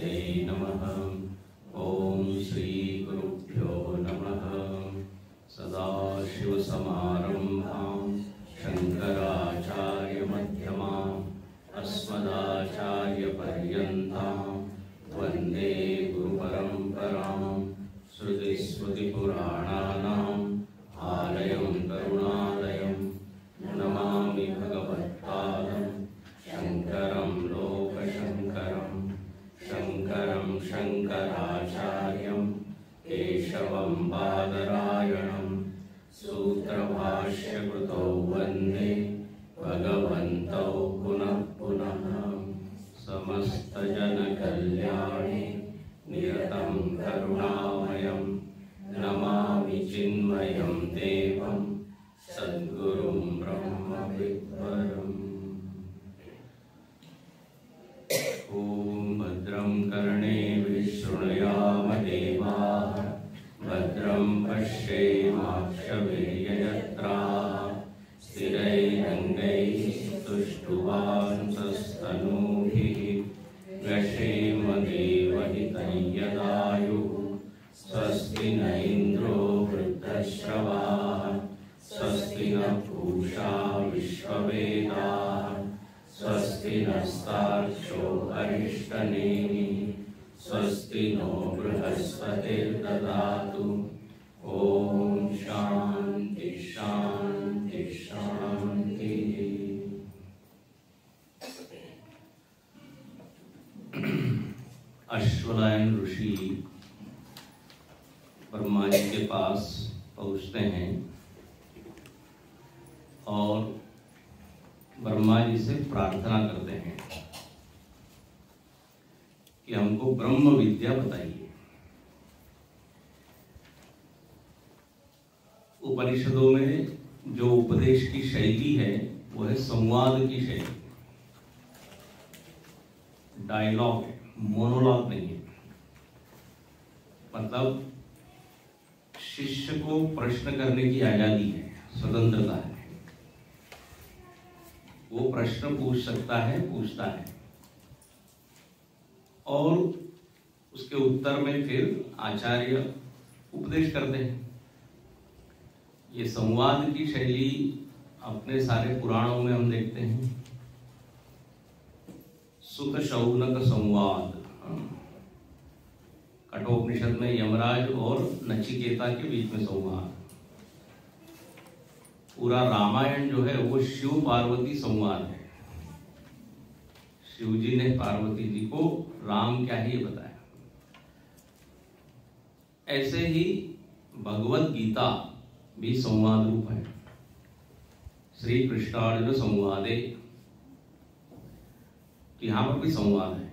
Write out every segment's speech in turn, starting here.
नमः। ओम श्री गुरुभ्यो नमः। सदाशिवसमारम्भां शङ्कराचार्यमध्यमाम् अस्मदाचार्यपर्यन्तां वन्दे गुरुपरम्परां। श्रुतिस्मृतिपुराणानाम् आलयं करुणालयं नमामि भगवत्पादं शङ्करं लोकशङ्करं। शङ्करं शङ्कराचार्यं केशवं बादरायणं सूत्रभाष्यकृतौ वन्दे भगवन्तौ पुनः पुनः। समस्तजनकल्याणे निरतं करुणामयं नमामि चिन्मयं देवं सद्गुरुं ब्रह्मविद्वरम्। ॐ भद्रं कर्णेभिः शृणुयाम देवाः भद्रं पश्येमाक्षभिर्यजत्राः स्थिरैरङ्गैः स्तुष्ट्वांसस्तनूभिः व्यशेम देवहितं यदायुः। स्वस्ति न इन्द्रो वृद्धश्रवाः स्वस्ति न पूषा विश्ववेदाः स्वस्ति नस्तार्क्ष्यो अरिष्टनेमिः स्वस्ति नो बृहस्पतिर्ददातु। ओम शांति शांति शांति। अश्वलायन ऋषि ब्रह्मा जी के पास पहुंचते हैं और ब्रह्मा जी से प्रार्थना करते हैं कि हमको ब्रह्म विद्या बताइए। उपनिषदों में जो उपदेश की शैली है वो है संवाद की शैली, डायलॉग है, मोनोलॉग नहीं है। मतलब शिष्य को प्रश्न करने की आजादी है, स्वतंत्रता है। वो प्रश्न पूछ सकता है, पूछता है और उसके उत्तर में फिर आचार्य उपदेश करते हैं। ये संवाद की शैली अपने सारे पुराणों में हम देखते हैं। सुत शौनक संवाद, कठोपनिषद में यमराज और नचिकेता के बीच में संवाद। पूरा रामायण जो है वो शिव पार्वती संवाद है। शिव जी ने पार्वती जी को राम क्या है ये बताया। ऐसे ही भगवत गीता भी संवाद रूप है। श्री कृष्णार्जुन संवादे, तो यहां पर भी संवाद है।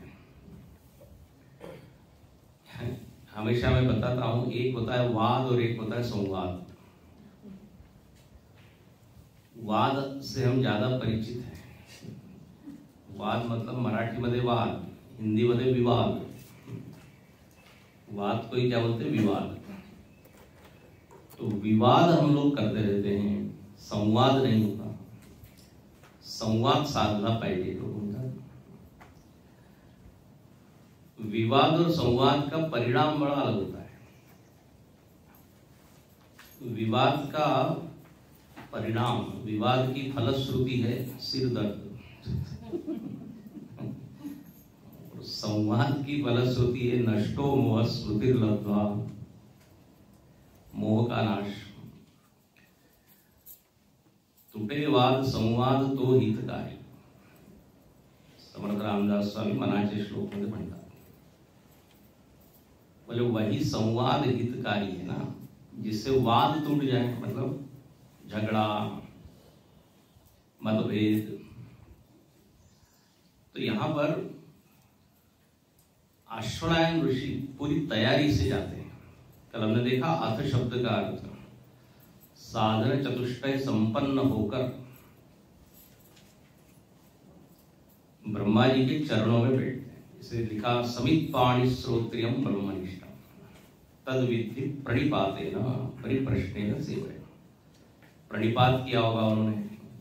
हमेशा मैं बताता हूं, एक होता है वाद और एक होता है संवाद। वाद से हम ज्यादा परिचित हैं। वाद मतलब मराठी मध्ये वाद, हिंदी मध्ये विवाद। वाद को ही क्या बोलते हैं? विवाद। तो विवाद हम लोग करते रहते हैं, संवाद नहीं होता। संवाद साधला पाहिजे तो बोलतात। विवाद और संवाद का परिणाम बड़ा अलग होता है। विवाद का परिणाम, विवाद की फलश्रुति है सिर दर्द। संवाद की फलश्रुति है नष्टो मोह स्मृतिर्लब्ध्वा, मोह का नाश। तुटे वाद संवाद तो हितकारी, समर्थ रामदास स्वामी मनाचे श्लोक मध्ये म्हणतात। बोले वही संवाद हितकारी है ना, जिससे वाद टूट जाए, मतलब झगड़ा, मतभेद। तो यहां पर अश्वलायन ऋषि पूरी तैयारी से जाते हैं। कल हमने देखा अथ शब्द का अर्थ, साधन चतुष्टय संपन्न होकर ब्रह्मा जी के चरणों में बैठते हैं। इसे लिखा समित पाणि श्रोत्रियम ब्रह्मनिष्ठम तद विद्धि प्रणिपातेन परिप्रश्नेन सेवया। प्रणिपात किया होगा उन्होंने,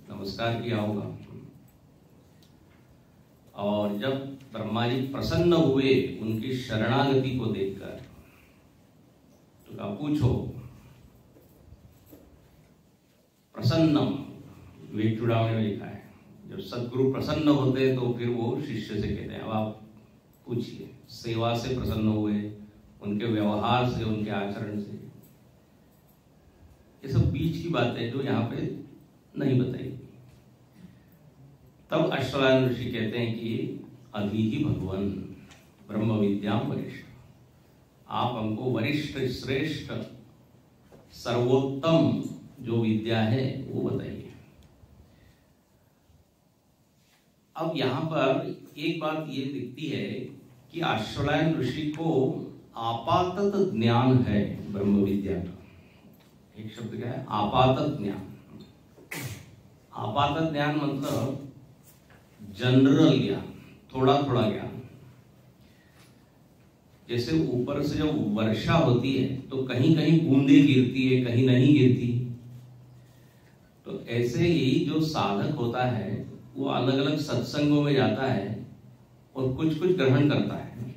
नमस्कार किया होगा और जब ब्रह्मा जी प्रसन्न हुए उनकी शरणागति को देखकर, तो कहा पूछो। प्रसन्नम, विवेक चूड़ामणि में लिखा है, जब सदगुरु प्रसन्न होते हैं तो फिर वो शिष्य से कहते हैं अब आप पूछिए। सेवा से प्रसन्न हुए, उनके व्यवहार से, उनके आचरण से। ये सब बीच की बातें जो यहाँ पे नहीं बताई। तब अश्वलायन ऋषि कहते हैं कि अधीहि भगवन ब्रह्म विद्याम वरिष्ठ, आप हमको वरिष्ठ, श्रेष्ठ, सर्वोत्तम जो विद्या है वो बताइए। अब यहां पर एक बात ये दिखती है कि अश्वलायन ऋषि को आपातत ज्ञान है ब्रह्म विद्या का। एक शब्द क्या है? आपातत ज्ञान। आपातत ज्ञान मतलब जनरल ज्ञान, थोड़ा थोड़ा ज्ञान। जैसे ऊपर से जब वर्षा होती है तो कहीं कहीं बूंदे गिरती है, कहीं नहीं गिरती। तो ऐसे ही जो साधक होता है वो अलग अलग सत्संगों में जाता है और कुछ कुछ ग्रहण करता है,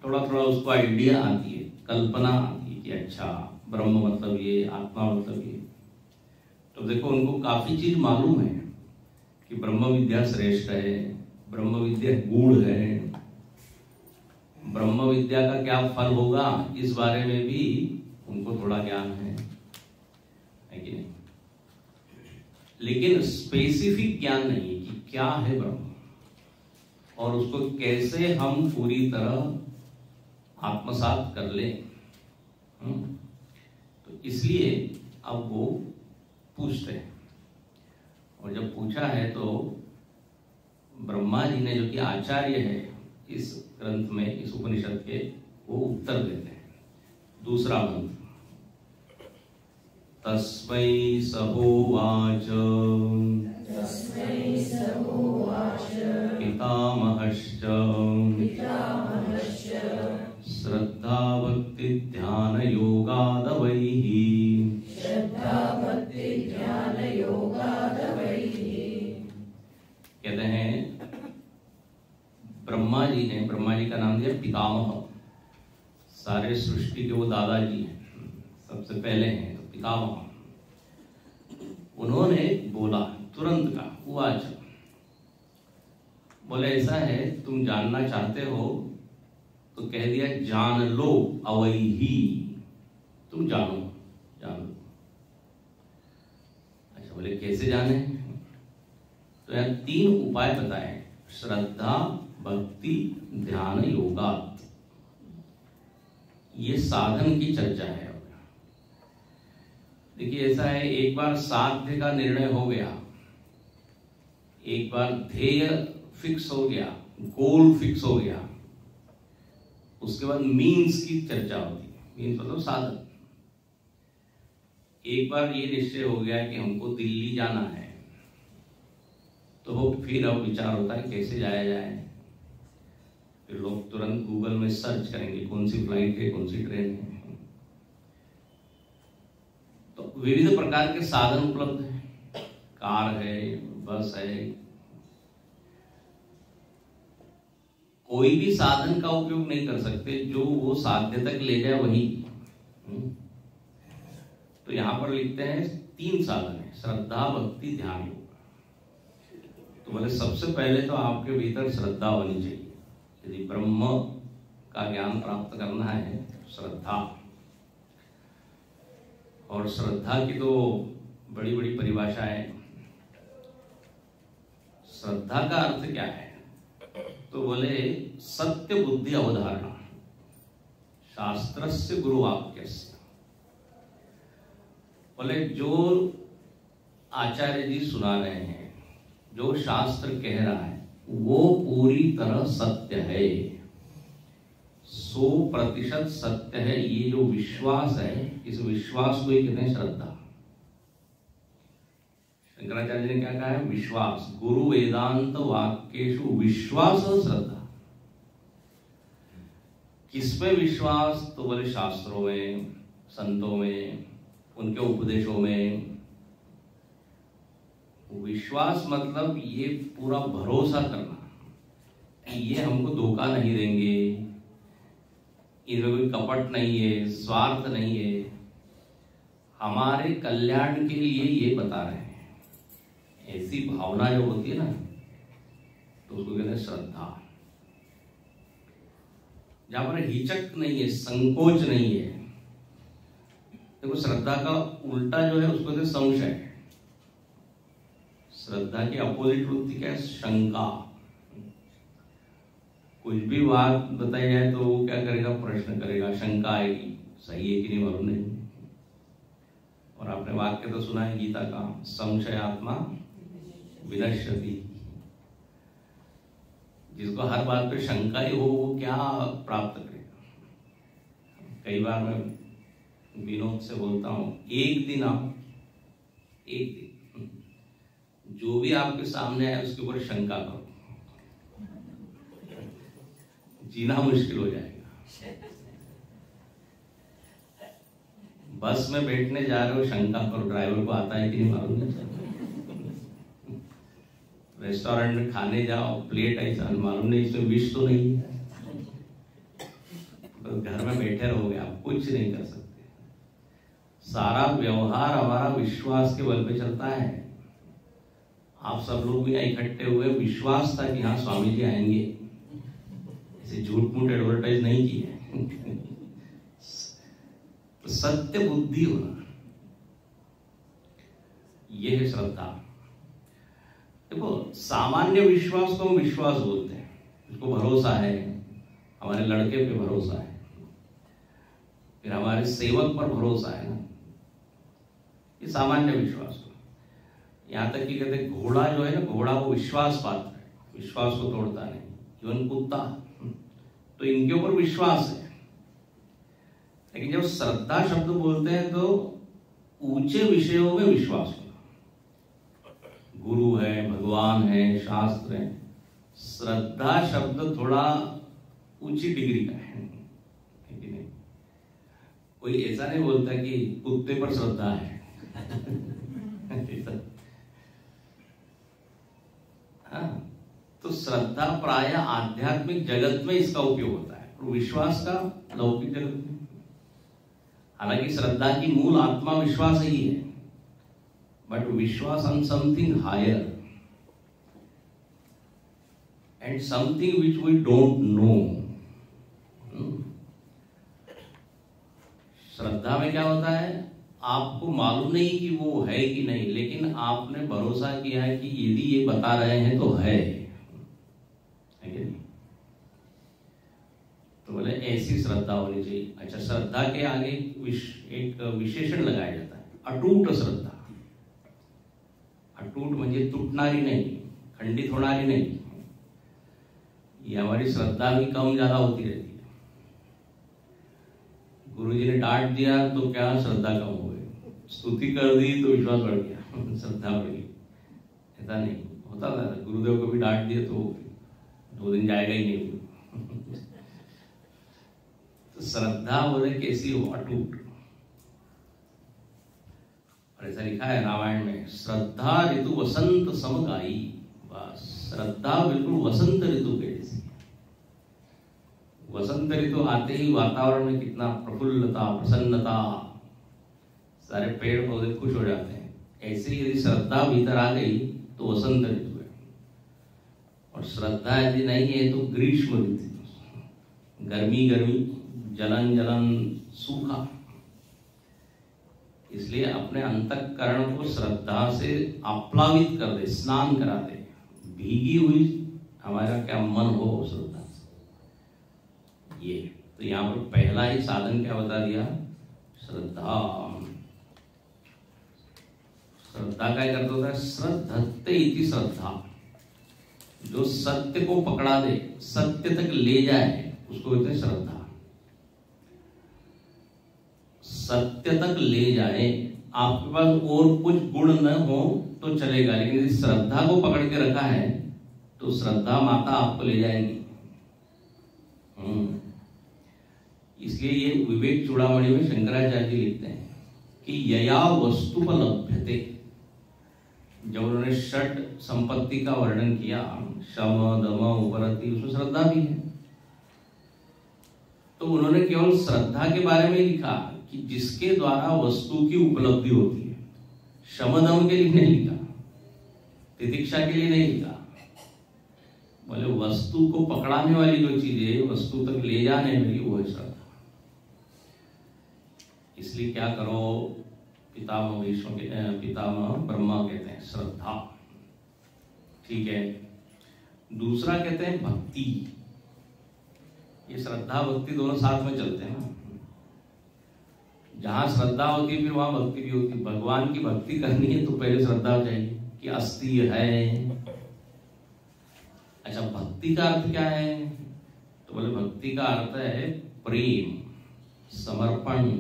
थोड़ा थोड़ा उसको आइडिया आती है, कल्पना आती है कि अच्छा ब्रह्म मतलब ये, आत्मा मतलब ये। तो देखो उनको काफी चीज मालूम है कि ब्रह्म विद्या श्रेष्ठ है, ब्रह्म विद्या गूढ़ है, ब्रह्म विद्या का क्या फल होगा इस बारे में भी उनको थोड़ा ज्ञान है कि नहीं। लेकिन स्पेसिफिक ज्ञान नहीं कि क्या है ब्रह्म और उसको कैसे हम पूरी तरह आत्मसात कर लें। तो इसलिए अब वो पूछते हैं, और जब पूछा है तो ब्रह्मा जी ने, जो कि आचार्य है इस ग्रंथ में, इस उपनिषद के, वो उत्तर देते हैं। दूसरा मंत्र, तस्मै सहोवाच पितामहश्च श्रद्धा भक्ति ध्यान योगादवैः। कहते हैं ब्रह्मा जी का नाम दिया पितामह, सारे सृष्टि के वो दादाजी हैं, सबसे पहले हैं तो पितामह। उन्होंने बोला तुरंत का, उवाच, बोले ऐसा है तुम जानना चाहते हो तो कह दिया जान लो अवैही, तुम जानो, जान लो। अच्छा, बोले कैसे जाने? तो यहाँ 3 उपाय बताए, श्रद्धा भक्ति ध्यान योगात। ये साधन की चर्चा है। देखिए ऐसा है, एक बार साध्य का निर्णय हो गया, एक बार ध्येय फिक्स हो गया, गोल फिक्स हो गया, उसके बाद मीन्स की चर्चा होती है। मीन्स मतलब साधन। एक बार ये निश्चय हो गया कि हमको दिल्ली जाना है, तो फिर अब विचार होता है कैसे जाया जाए। फिर लोग तुरंत गूगल में सर्च करेंगे कौन सी फ्लाइट है, कौन सी ट्रेन है। तो विविध प्रकार के साधन उपलब्ध हैं, कार है, बस है। कोई भी साधन का उपयोग नहीं कर सकते, जो वो साध्य तक ले जाए वही। तो यहां पर लिखते हैं 3 साधन है, श्रद्धा भक्ति ध्यान योग। तो बोले सबसे पहले तो आपके भीतर श्रद्धा होनी चाहिए। यदि ब्रह्म का ज्ञान प्राप्त करना है, श्रद्धा। और श्रद्धा की तो बड़ी बड़ी परिभाषा है। श्रद्धा का अर्थ क्या है? तो बोले सत्य बुद्धि अवधारणा, शास्त्रस्य गुरुवाक्यस्य। बोले जो आचार्य जी सुना रहे हैं, जो शास्त्र कह रहा है, वो पूरी तरह सत्य है, 100% सत्य है। ये जो विश्वास है, इस विश्वास को ही कहते हैं श्रद्धा। शंकराचार्य ने क्या कहा है? विश्वास। गुरु वेदांत वाक्येषु विश्वास और श्रद्धा। किसमें विश्वास? तो बोले शास्त्रों में, संतों में, उनके उपदेशों में। विश्वास मतलब ये पूरा भरोसा करना कि ये हमको धोखा नहीं देंगे, इनमें कोई कपट नहीं है, स्वार्थ नहीं है, हमारे कल्याण के लिए ये बता रहे हैं। ऐसी भावना जो होती है ना, तो उसको कहते हैं श्रद्धा। जहां पर हिचक नहीं है, संकोच नहीं है। देखो श्रद्धा का उल्टा जो है उसको कहते हैं संशय। श्रद्धा की अपोजिट वृत्ति क्या है? शंका। कुछ भी बात बताई जाए तो वो क्या करेगा? प्रश्न करेगा, शंका आएगी, सही है कि नहीं मालूम नहीं। और आपने वाक्य तो सुना है गीता का, संशयात्मा विनश्यति। जिसको हर बात पे शंका ही हो वो क्या प्राप्त करेगा? कई बार मैं विनोद से बोलता हूं, एक दिन जो भी आपके सामने आए उसके ऊपर शंका करो, जीना मुश्किल हो जाएगा। बस में बैठने जा रहे हो, शंका करो ड्राइवर को आता है कि नहीं मालूम नहीं। रेस्टोरेंट में खाने जाओ, प्लेट ऐसा मालूम नहीं इसमें विष तो नहीं है। तो घर में बैठे रहोगे, आप कुछ नहीं कर सकते। सारा व्यवहार हमारा विश्वास के बल पे चलता है। आप सब लोग भी इकट्ठे हुए, विश्वास था कि हाँ स्वामी जी आएंगे, ऐसे झूठ मूठ एडवर्टाइज नहीं की है। तो सत्य बुद्धि होना, यह है श्रद्धा। देखो सामान्य विश्वास को हम विश्वास बोलते हैं, उसको भरोसा है, हमारे लड़के पे भरोसा है, फिर हमारे सेवक पर भरोसा है ना, ये सामान्य विश्वास को। यहां तक कि कहते हैं घोड़ा जो है ना, घोड़ा वो विश्वास पात्र है, विश्वास को तोड़ता नहीं। इवन कुत्ता, तो इनके ऊपर विश्वास है। लेकिन जब श्रद्धा शब्द बोलते हैं तो ऊंचे विषयों में विश्वास होना, गुरु है, भगवान है, शास्त्र है। श्रद्धा शब्द थोड़ा ऊंची डिग्री का है कि नहीं? कोई ऐसा नहीं बोलता कि कुत्ते पर श्रद्धा है। हाँ, तो श्रद्धा प्राय आध्यात्मिक जगत में इसका उपयोग होता है, और विश्वास का लौकिक जगत में। हालांकि श्रद्धा की मूल आत्मा विश्वास ही है, बट विश्वास on something higher and something which we don't know. श्रद्धा में क्या होता है? आपको मालूम नहीं कि वो है कि नहीं, लेकिन आपने भरोसा किया है कि यदि ये बता रहे हैं तो है कि नहीं? तो बोले ऐसी श्रद्धा होनी चाहिए। अच्छा, श्रद्धा के आगे एक विशेषण लगाया जाता है, अटूट श्रद्धा। अटूट म्हणजे तुटणारी नहीं, खंडित होणारी नहीं। ये हमारी श्रद्धा भी कम ज्यादा होती रहती है। गुरुजी ने डांट दिया तो क्या श्रद्धा कम हो गई, स्तुति कर दी तो विश्वास बढ़ गया, श्रद्धा बढ़ गई। ऐसा नहीं होता था, गुरुदेव को भी डांट दिया तो 2 दिन जाएगा ही नहीं। तो श्रद्धा बोले कैसी हो? अटूट। और ऐसा लिखा है रामायण में, श्रद्धा ऋतु वसंत समगाई। बस श्रद्धा बिल्कुल वसंत ऋतु के जैसी। वसंत ऋतु आते ही वातावरण में कितना प्रफुल्लता, प्रसन्नता, सारे पेड़ पौधे खुश हो जाते हैं। ऐसे ही यदि श्रद्धा भीतर आ गई तो वसंत ऋतु है, और श्रद्धा यदि नहीं है तो ग्रीष्म ऋतु, गर्मी गर्मी, जलन जलन, सूखा। इसलिए अपने अंतःकरण को श्रद्धा से आप्लावित कर दे, स्नान करा दे, भीगी हुई हमारा क्या मन हो श्रद्धा से। ये तो यहाँ पर पहला ही साधन क्या बता दिया? श्रद्धा। श्रद्धा का अर्थ होता है श्रद्धते इति श्रद्धा। जो सत्य को पकड़ा दे, सत्य तक ले जाए, उसको कहते हैं श्रद्धा। सत्य तक ले जाए, आपके पास और कुछ गुण न हो तो चलेगा, लेकिन यदि श्रद्धा को पकड़ के रखा है तो श्रद्धा माता आपको ले जाएगी। इसलिए ये विवेक चूड़ामणि में शंकराचार्य जी लिखते हैं कि यया वस्तुपलभ्यते, जब उन्होंने षट संपत्ति का वर्णन किया, शम दम उपरति, उसमें श्रद्धा भी है। तो उन्होंने केवल श्रद्धा के बारे में लिखा कि जिसके द्वारा वस्तु की उपलब्धि होती है। शम दम के लिए नहीं लिखा, तितिक्षा के लिए नहीं लिखा। बोले वस्तु को पकड़ाने वाली जो चीज है, वस्तु तक ले जाने वाली, वो है श्रद्धा। इसलिए क्या करो, पितामह ब्रह्मा कहते हैं श्रद्धा। ठीक है। दूसरा कहते हैं भक्ति। ये श्रद्धा भक्ति दोनों साथ में चलते हैं ना। जहां श्रद्धा होती है फिर वहां भक्ति भी होती है। भगवान की भक्ति करनी है तो पहले श्रद्धा चाहिए कि अस्थि है। अच्छा, भक्ति का अर्थ क्या है? तो बोले भक्ति का अर्थ है प्रेम, समर्पण,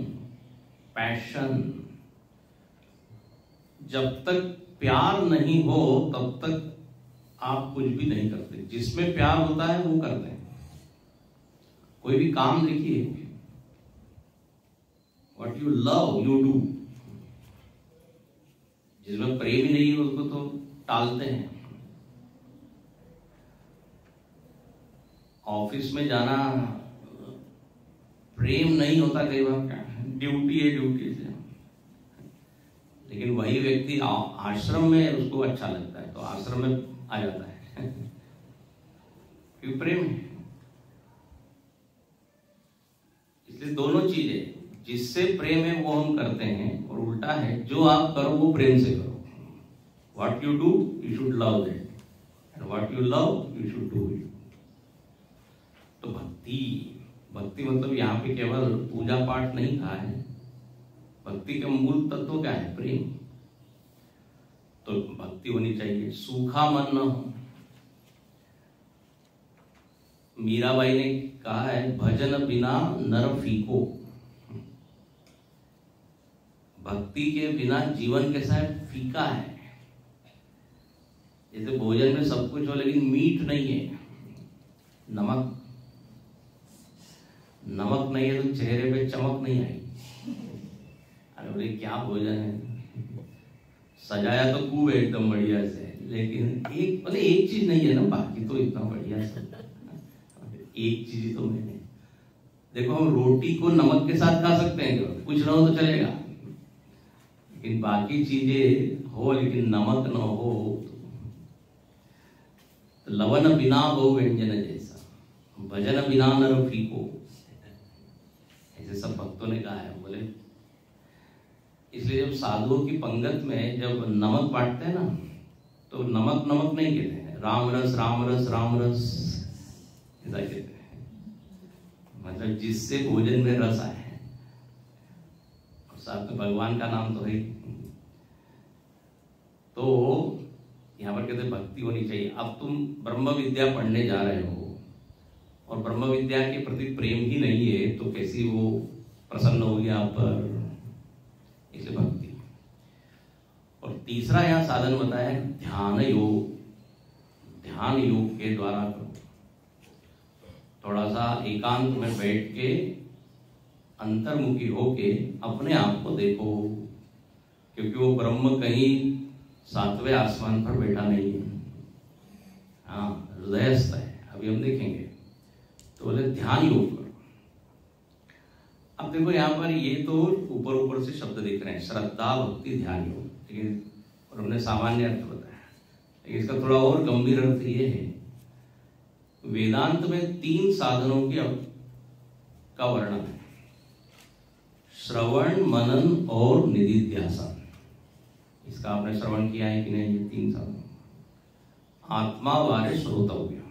पैशन। जब तक प्यार नहीं हो तब तक आप कुछ भी नहीं करते। जिसमें प्यार होता है वो करते हैं। कोई भी काम देखिए, what you love you do. जिसमें प्रेम ही नहीं है उसको तो टालते हैं। ऑफिस में जाना, प्रेम नहीं होता कई बार, क्या ड्यूटी है, ड्यूटी से। लेकिन वही व्यक्ति आश्रम में उसको अच्छा लगता है तो आश्रम में आ जाता है क्योंकि प्रेम है। इसलिए दोनों चीजें, जिससे प्रेम है वो हम करते हैं, और उल्टा है जो आप करो वो प्रेम से करो। What you do you should love that, and what you love you should do it. तो भक्ति मतलब यहाँ पे केवल पूजा पाठ नहीं कहा है। भक्ति का मूल तत्व क्या है? प्रेम। तो भक्ति होनी चाहिए। सूखा मन न हो। मीराबाई ने कहा है, भजन बिना नर फीको। भक्ति के बिना जीवन कैसा है? फीका है। जैसे भोजन में सब कुछ हो लेकिन मीठ नहीं है, नमक नहीं है तो चेहरे पे चमक नहीं आएगी। अरे बोले क्या भोजन है, सजाया तो खूब एकदम बढ़िया से, लेकिन एक चीज नहीं है ना, बाकी तो इतना बढ़िया से। एक चीज तो मैंने देखो, हम रोटी को नमक के साथ खा सकते हैं, कुछ ना हो तो चलेगा, लेकिन बाकी चीजें हो लेकिन नमक न हो तो लवन बिना बहु व्यंजन जैसा, भजन बिना नर फीको, ऐसे सब भक्तों ने कहा है। बोले इसलिए जब साधुओं की पंगत में जब नमक बांटते हैं ना, तो नमक नहीं कहते हैं, राम रस राम रस राम रस ऐसा कहते हैं। मतलब जिससे भोजन में रस आए, और साथ में भगवान का नाम तो है। तो यहाँ पर कहते भक्ति होनी चाहिए। अब तुम ब्रह्म विद्या पढ़ने जा रहे हो और ब्रह्म विद्या के प्रति प्रेम ही नहीं है तो कैसी वो प्रसन्न होगी आप पर? इसलिए भक्ति। और तीसरा यहाँ साधन बताया ध्यान योग। ध्यान योग के द्वारा करो। थोड़ा सा एकांत में बैठ के अंतर्मुखी होके अपने आप को देखो, क्योंकि वो ब्रह्म कहीं 7वें आसमान पर बैठा नहीं है, हाँ हृदयस्थ है। अभी हम देखेंगे। तो बोले ध्यान योग करो। अब देखो यहाँ पर ये तो ऊपर से शब्द दिख रहे हैं, श्रद्धा भक्ति ध्यान योग, लेकिन और हमने सामान्य अर्थ बताया, लेकिन इसका थोड़ा और गंभीर अर्थ ये है, वेदांत में 3 साधनों का वर्णन है, श्रवण, मनन और निधिध्यासन। इसका आपने श्रवण किया है कि नहीं? ये 3 साधन, आत्मा वारे श्रोतव्य,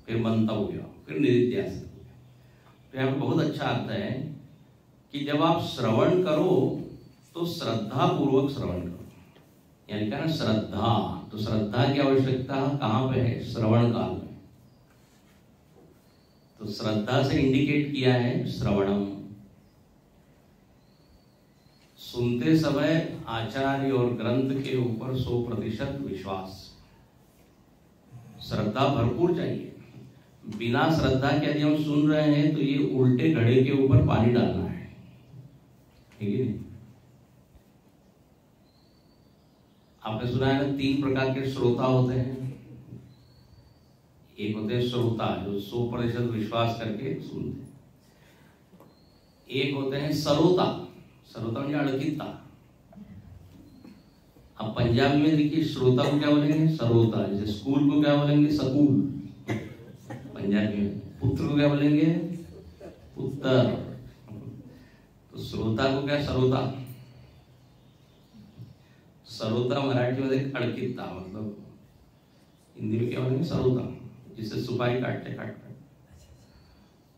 फिर मंतव्य, फिर निधिध्यासन। तो यहाँ पे बहुत अच्छा अर्थ है कि जब आप श्रवण करो तो श्रद्धा पूर्वक श्रवण करो। यानी क्या ना, श्रद्धा, तो श्रद्धा की आवश्यकता कहाँ पे है? श्रवण काल में। तो श्रद्धा से इंडिकेट किया है श्रवणम। सुनते समय आचार्य और ग्रंथ के ऊपर 100% विश्वास, श्रद्धा भरपूर चाहिए। बिना श्रद्धा के यदि हम सुन रहे हैं तो ये उल्टे घड़े के ऊपर पानी डालना है, ठीक है? आपने सुना है ना, 3 प्रकार के श्रोता होते हैं। एक होते हैं श्रोता जो 100% विश्वास करके सुनते हैं। एक होते हैं सरोता, सरोता म्हणजे अड़किता। अब पंजाबी में देखिए श्रोता को क्या बोलेंगे, सरोता। जैसे स्कूल को क्या बोलेंगे, सकूल पंजाबी में। पुत्र को क्या बोलेंगे, पुत्र। तो श्रोता को क्या, सरोता। सरोता मराठी मध्ये अडकिता, मतलब हिंदी में क्या बोलेंगे, सरोता, जिससे सुपारी काटते काटते।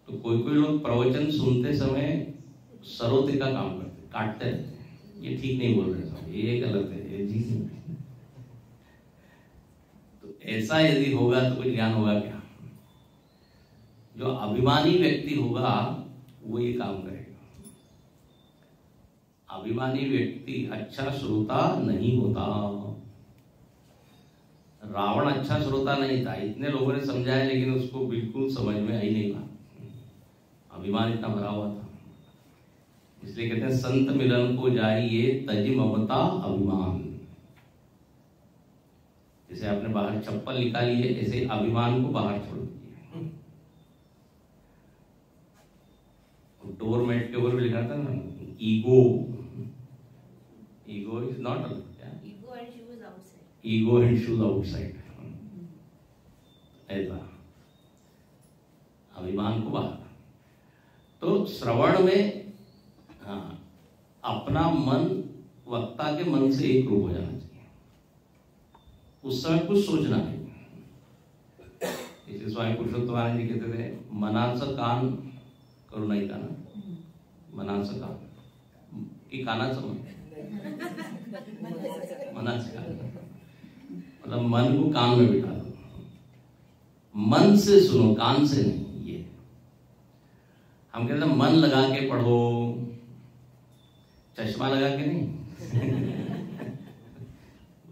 तो कोई कोई लोग प्रवचन सुनते समय सरोते का काम करते, काटते रहते हैं। ये ठीक नहीं बोल रहे, ये गलत है, ये ठीक नहीं। तो ऐसा यदि होगा तो कोई ज्ञान होगा क्या? जो अभिमानी व्यक्ति होगा वो ये काम करेगा। अभिमानी व्यक्ति अच्छा श्रोता नहीं होता। रावण अच्छा श्रोता नहीं था, इतने लोगों ने समझाया लेकिन उसको बिल्कुल समझ में आई नहीं बात। अभिमान इतना भरा हुआ था। इसलिए कहते हैं संत मिलन को जाइए तजी ममता अभिमान। जैसे आपने बाहर चप्पल निकाली है, ऐसे अभिमान को बाहर छोड़ दिया। डोरमेट के ऊपर भी लिखा था ना, ego, ego is not, ego and shoes outside. ऐसा अभिमान को बाहर। तो श्रवण में अपना मन वक्ता के मन से एक रूप हो जाना चाहिए। उस समय कुछ सोचना नहीं। इसलिए स्वामी पुरुषोत्तम जी कहते थे, मनाचं कान करू नाही का ना, मनाचं कान की कानाचं मन, मनाचं कान, मतलब मन को कान में बिठा दो, मन से सुनो, कान से नहीं। ये हम कहते हैं मन लगा के पढ़ो, चश्मा लगा के नहीं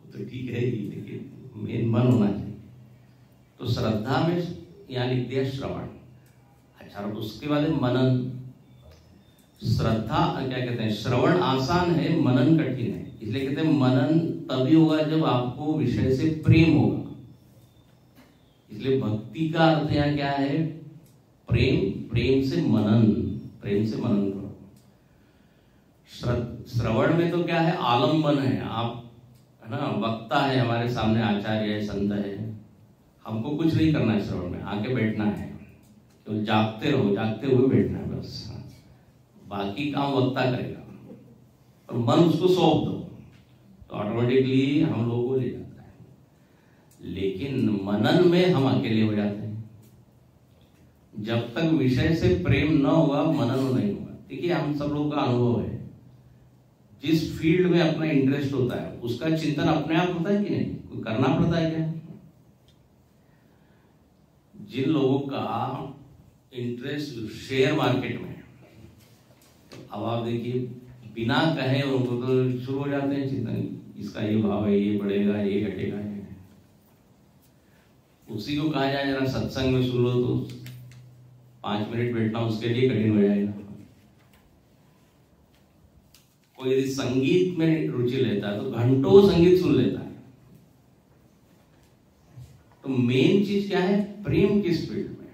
तो ठीक है ही, लेकिन मेन मन होना चाहिए। तो श्रद्धा में यहाँ लिख दिया श्रवण। अच्छा, उसके बाद मनन। श्रद्धा क्या कहते हैं, श्रवण आसान है, मनन कठिन है। इसलिए कहते हैं मनन तभी होगा जब आपको विषय से प्रेम होगा। इसलिए भक्ति का अर्थ यहाँ क्या है, प्रेम, प्रेम से मनन, प्रेम से मनन करो। श्रवण में तो क्या है, आलम्बन है, आप है ना, वक्ता है हमारे सामने, आचार्य है, संत है, हमको कुछ नहीं करना है श्रवण में, आके बैठना है। तो जागते रहो, जागते हुए बैठना है बस, बाकी काम वक्ता करेगा। और मन उसको सौंप दो तो ऑटोमेटिकली हम लोगों को ले जाता है। लेकिन मनन में हम अकेले हो जाते हैं। जब तक विषय से प्रेम न होगा मनन नहीं होगा। देखिए, हम सब लोगों का अनुभव है, जिस फील्ड में अपना इंटरेस्ट होता है उसका चिंतन अपने आप होता है कि नहीं, कोई करना पड़ता है क्या? जिन लोगों का इंटरेस्ट शेयर मार्केट में है, तो अब आप देखिए बिना कहे उनको तो शुरू हो जाते हैं चिंतन, इसका ये भाव है, ये बढ़ेगा, ये घटेगा। उसी को कहा जाए जरा सत्संग में सुन लो तो 5 मिनट बैठना उसके लिए कठिन हो जाएगा। कोई यदि संगीत में रुचि लेता है तो घंटों संगीत सुन लेता है। तो मेन चीज क्या है, प्रेम किस फील्ड में।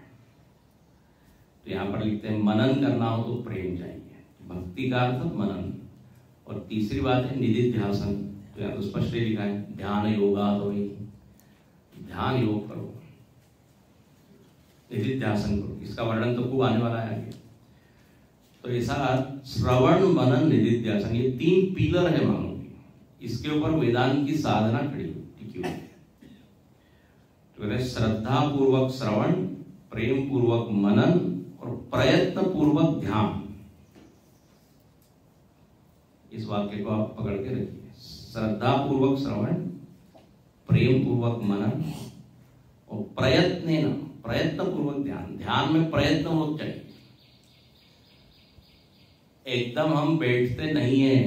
तो यहां पर लिखते हैं मनन करना हो तो प्रेम चाहिए, भक्ति का अर्थ मनन। और तीसरी बात है निधिध्यासन। तो यहां तो स्पष्ट लिखा है ध्यान योगा, तो ध्यान योग करो, निधिध्यासन करो। इसका वर्णन तो खूब आने वाला है आगे। तो ऐसा श्रवण, मनन, निधिध्यासन, ये 3 पिलर है मानो की। इसके ऊपर वेदांत की साधना खड़ी टिकी हुई है। तो कहते हैं श्रद्धा पूर्वक श्रवण, प्रेम पूर्वक मनन और प्रयत्न पूर्वक ध्यान। इस वाक्य को आप पकड़ के रखिए। श्रद्धा पूर्वक श्रवण, प्रेम पूर्वक मनन और प्रयत्न पूर्वक ध्यान। ध्यान में प्रयत्न होना चाहिए। एकदम हम बैठते नहीं है,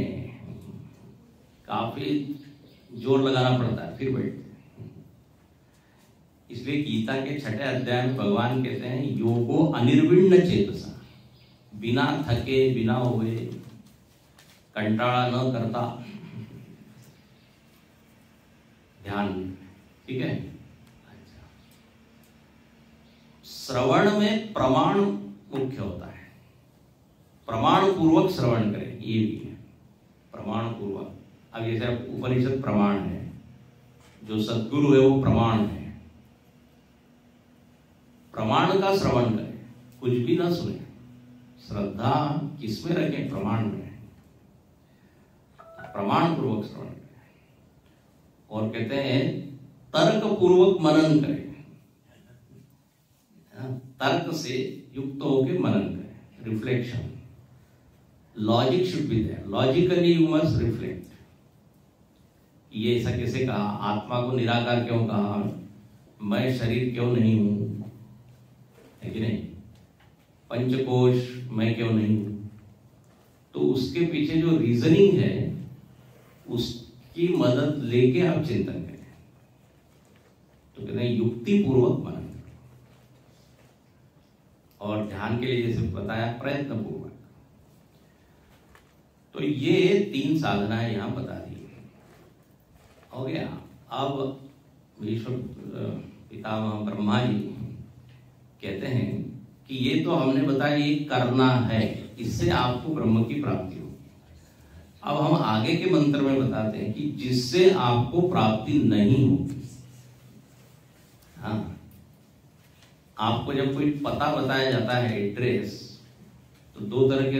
काफी जोर लगाना पड़ता है फिर बैठते। इसलिए गीता के 6वें अध्याय में भगवान कहते हैं योगो अनिर्विण्ण चेतसा, बिना थके, बिना हुए, कंटाला न करता। ध्यान, ठीक है। अच्छा, श्रवण में प्रमाण मुख्य होता है, प्रमाण पूर्वक श्रवण करें, ये भी है प्रमाण पूर्वक। अब जैसे उपनिषद प्रमाण है, जो सद्गुरु है वो प्रमाण है, प्रमाण का श्रवण करें, कुछ भी ना सुने। श्रद्धा किसमें रखें? प्रमाण में, प्रमाण पूर्वक श्रवण करें। और कहते हैं तर्क पूर्वक मनन करें, तर्क से युक्त होकर मनन करें, reflection, logic should be there, logically you must reflect. ये ऐसा कैसे कहा? आत्मा को निराकार क्यों कहा? मैं शरीर क्यों नहीं हूं, है कि नहीं? पंचकोश मैं क्यों नहीं हूं? तो उसके पीछे जो रीजनिंग है उसकी मदद लेके आप चिंतन करें। तो कहते हैं युक्ति पूर्वक मनन, और ध्यान के लिए जैसे बताया प्रयत्न पूर्वक। तो ये 3 साधनाएं यहां बता दी, हो गया। अब विश्व पितामह ब्रह्मा जी कहते हैं कि ये तो हमने बताया ये करना है, इससे आपको ब्रह्म की प्राप्ति होगी। अब हम आगे के मंत्र में बताते हैं कि जिससे आपको प्राप्ति नहीं होगी। हाँ, आपको जब कोई पता बताया जाता है, एड्रेस, तो 2 तरह के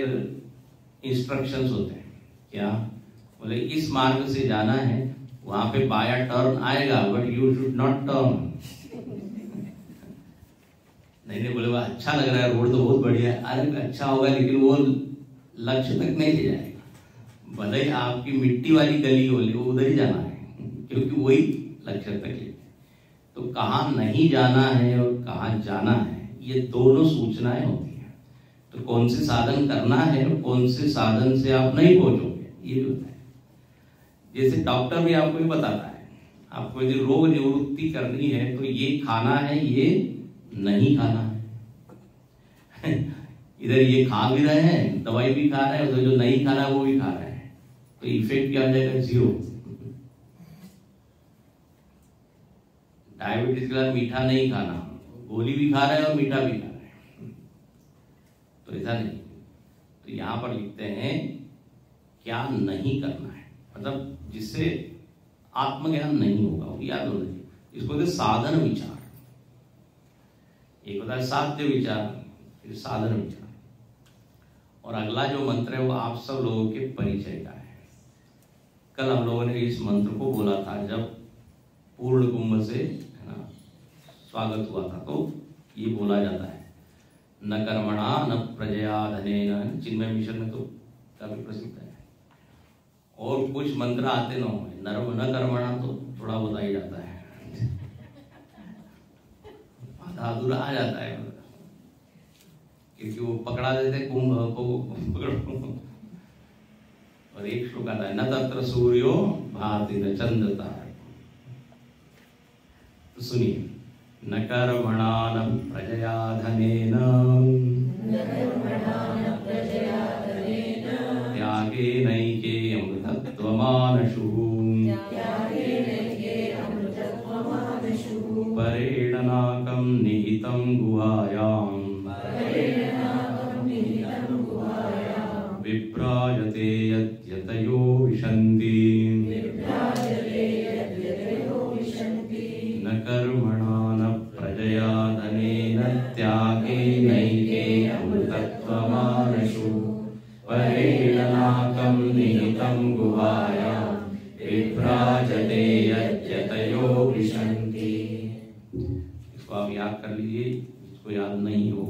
इंस्ट्रक्शंस होते हैं। क्या बोले? इस मार्ग से जाना है, वहां पे बाया टर्न आएगा, but you should not turn. नहीं बोले वह अच्छा लग रहा है, रोड तो बहुत बढ़िया है, अरे अच्छा होगा, लेकिन वो लक्ष्य तक नहीं ले जाएगा। भले ही आपकी मिट्टी वाली गली हो, वो उधर ही जाना है, क्योंकि वही लक्ष्य तक ले। तो कहाँ नहीं जाना है और कहाँ जाना है, ये दोनों सूचनाएं होती हैं। तो कौन से साधन करना है और कौन से साधन से आप नहीं पहुंचोगे, ये भी होता है। जैसे डॉक्टर भी आपको ही बताता है, आपको यदि रोग निवृत्ति करनी है तो ये खाना है, ये नहीं खाना है। इधर ये खा भी रहे हैं, दवाई भी खा रहे हैं, उधर जो नहीं खाना है वो भी खा रहे हैं, तो इफेक्ट क्या हो जाएगा? 0। डायबिटीज के बाद मीठा नहीं खाना, गोली भी खा रहे हैं और मीठा भी खा रहे हैं, तो ऐसा नहीं। तो यहां पर लिखते हैं क्या नहीं करना है, मतलब जिससे आत्मज्ञान नहीं होगा, वो याद होना चाहिए। इसको कहते साधन विचार। एक होता है साध्य विचार, फिर साधन विचार। और अगला जो मंत्र है वो आप सब लोगों के परिचय का है। कल हम लोगों ने इस मंत्र को बोला था जब पूर्ण कुंभ से स्वागत हुआ था, तो ये बोला जाता है न कर्मणा न प्रजया धनेन, चिन्मय मिशन में तो काफी प्रसिद्ध है। और कुछ मंत्र आते न हो, न कर्मणा तो थोड़ा बहुत ही जाता है, अधूरा आ जाता है, क्योंकि वो पकड़ा देते कुंभ को पकड़ो। और एक श्लोक आता है न तत्र सूर्यो भाति न चंद्र तारा। तो सुनिए, न कर्मणा न प्रजया धनेन त्यागे नैके अमृतत्वमानशुः परेण नाकं निहितं गुहायां विभ्राजते यद्यतयो विशन्ति न कर्मणा न प्रजया धनेन त्यागे नैके अमृतत्वमानशुः परेण नाकं निहितं गुहायां विभ्राजते यद्यतयो विशन्ति। इसको आप याद कर लीजिए, इसको याद नहीं हो।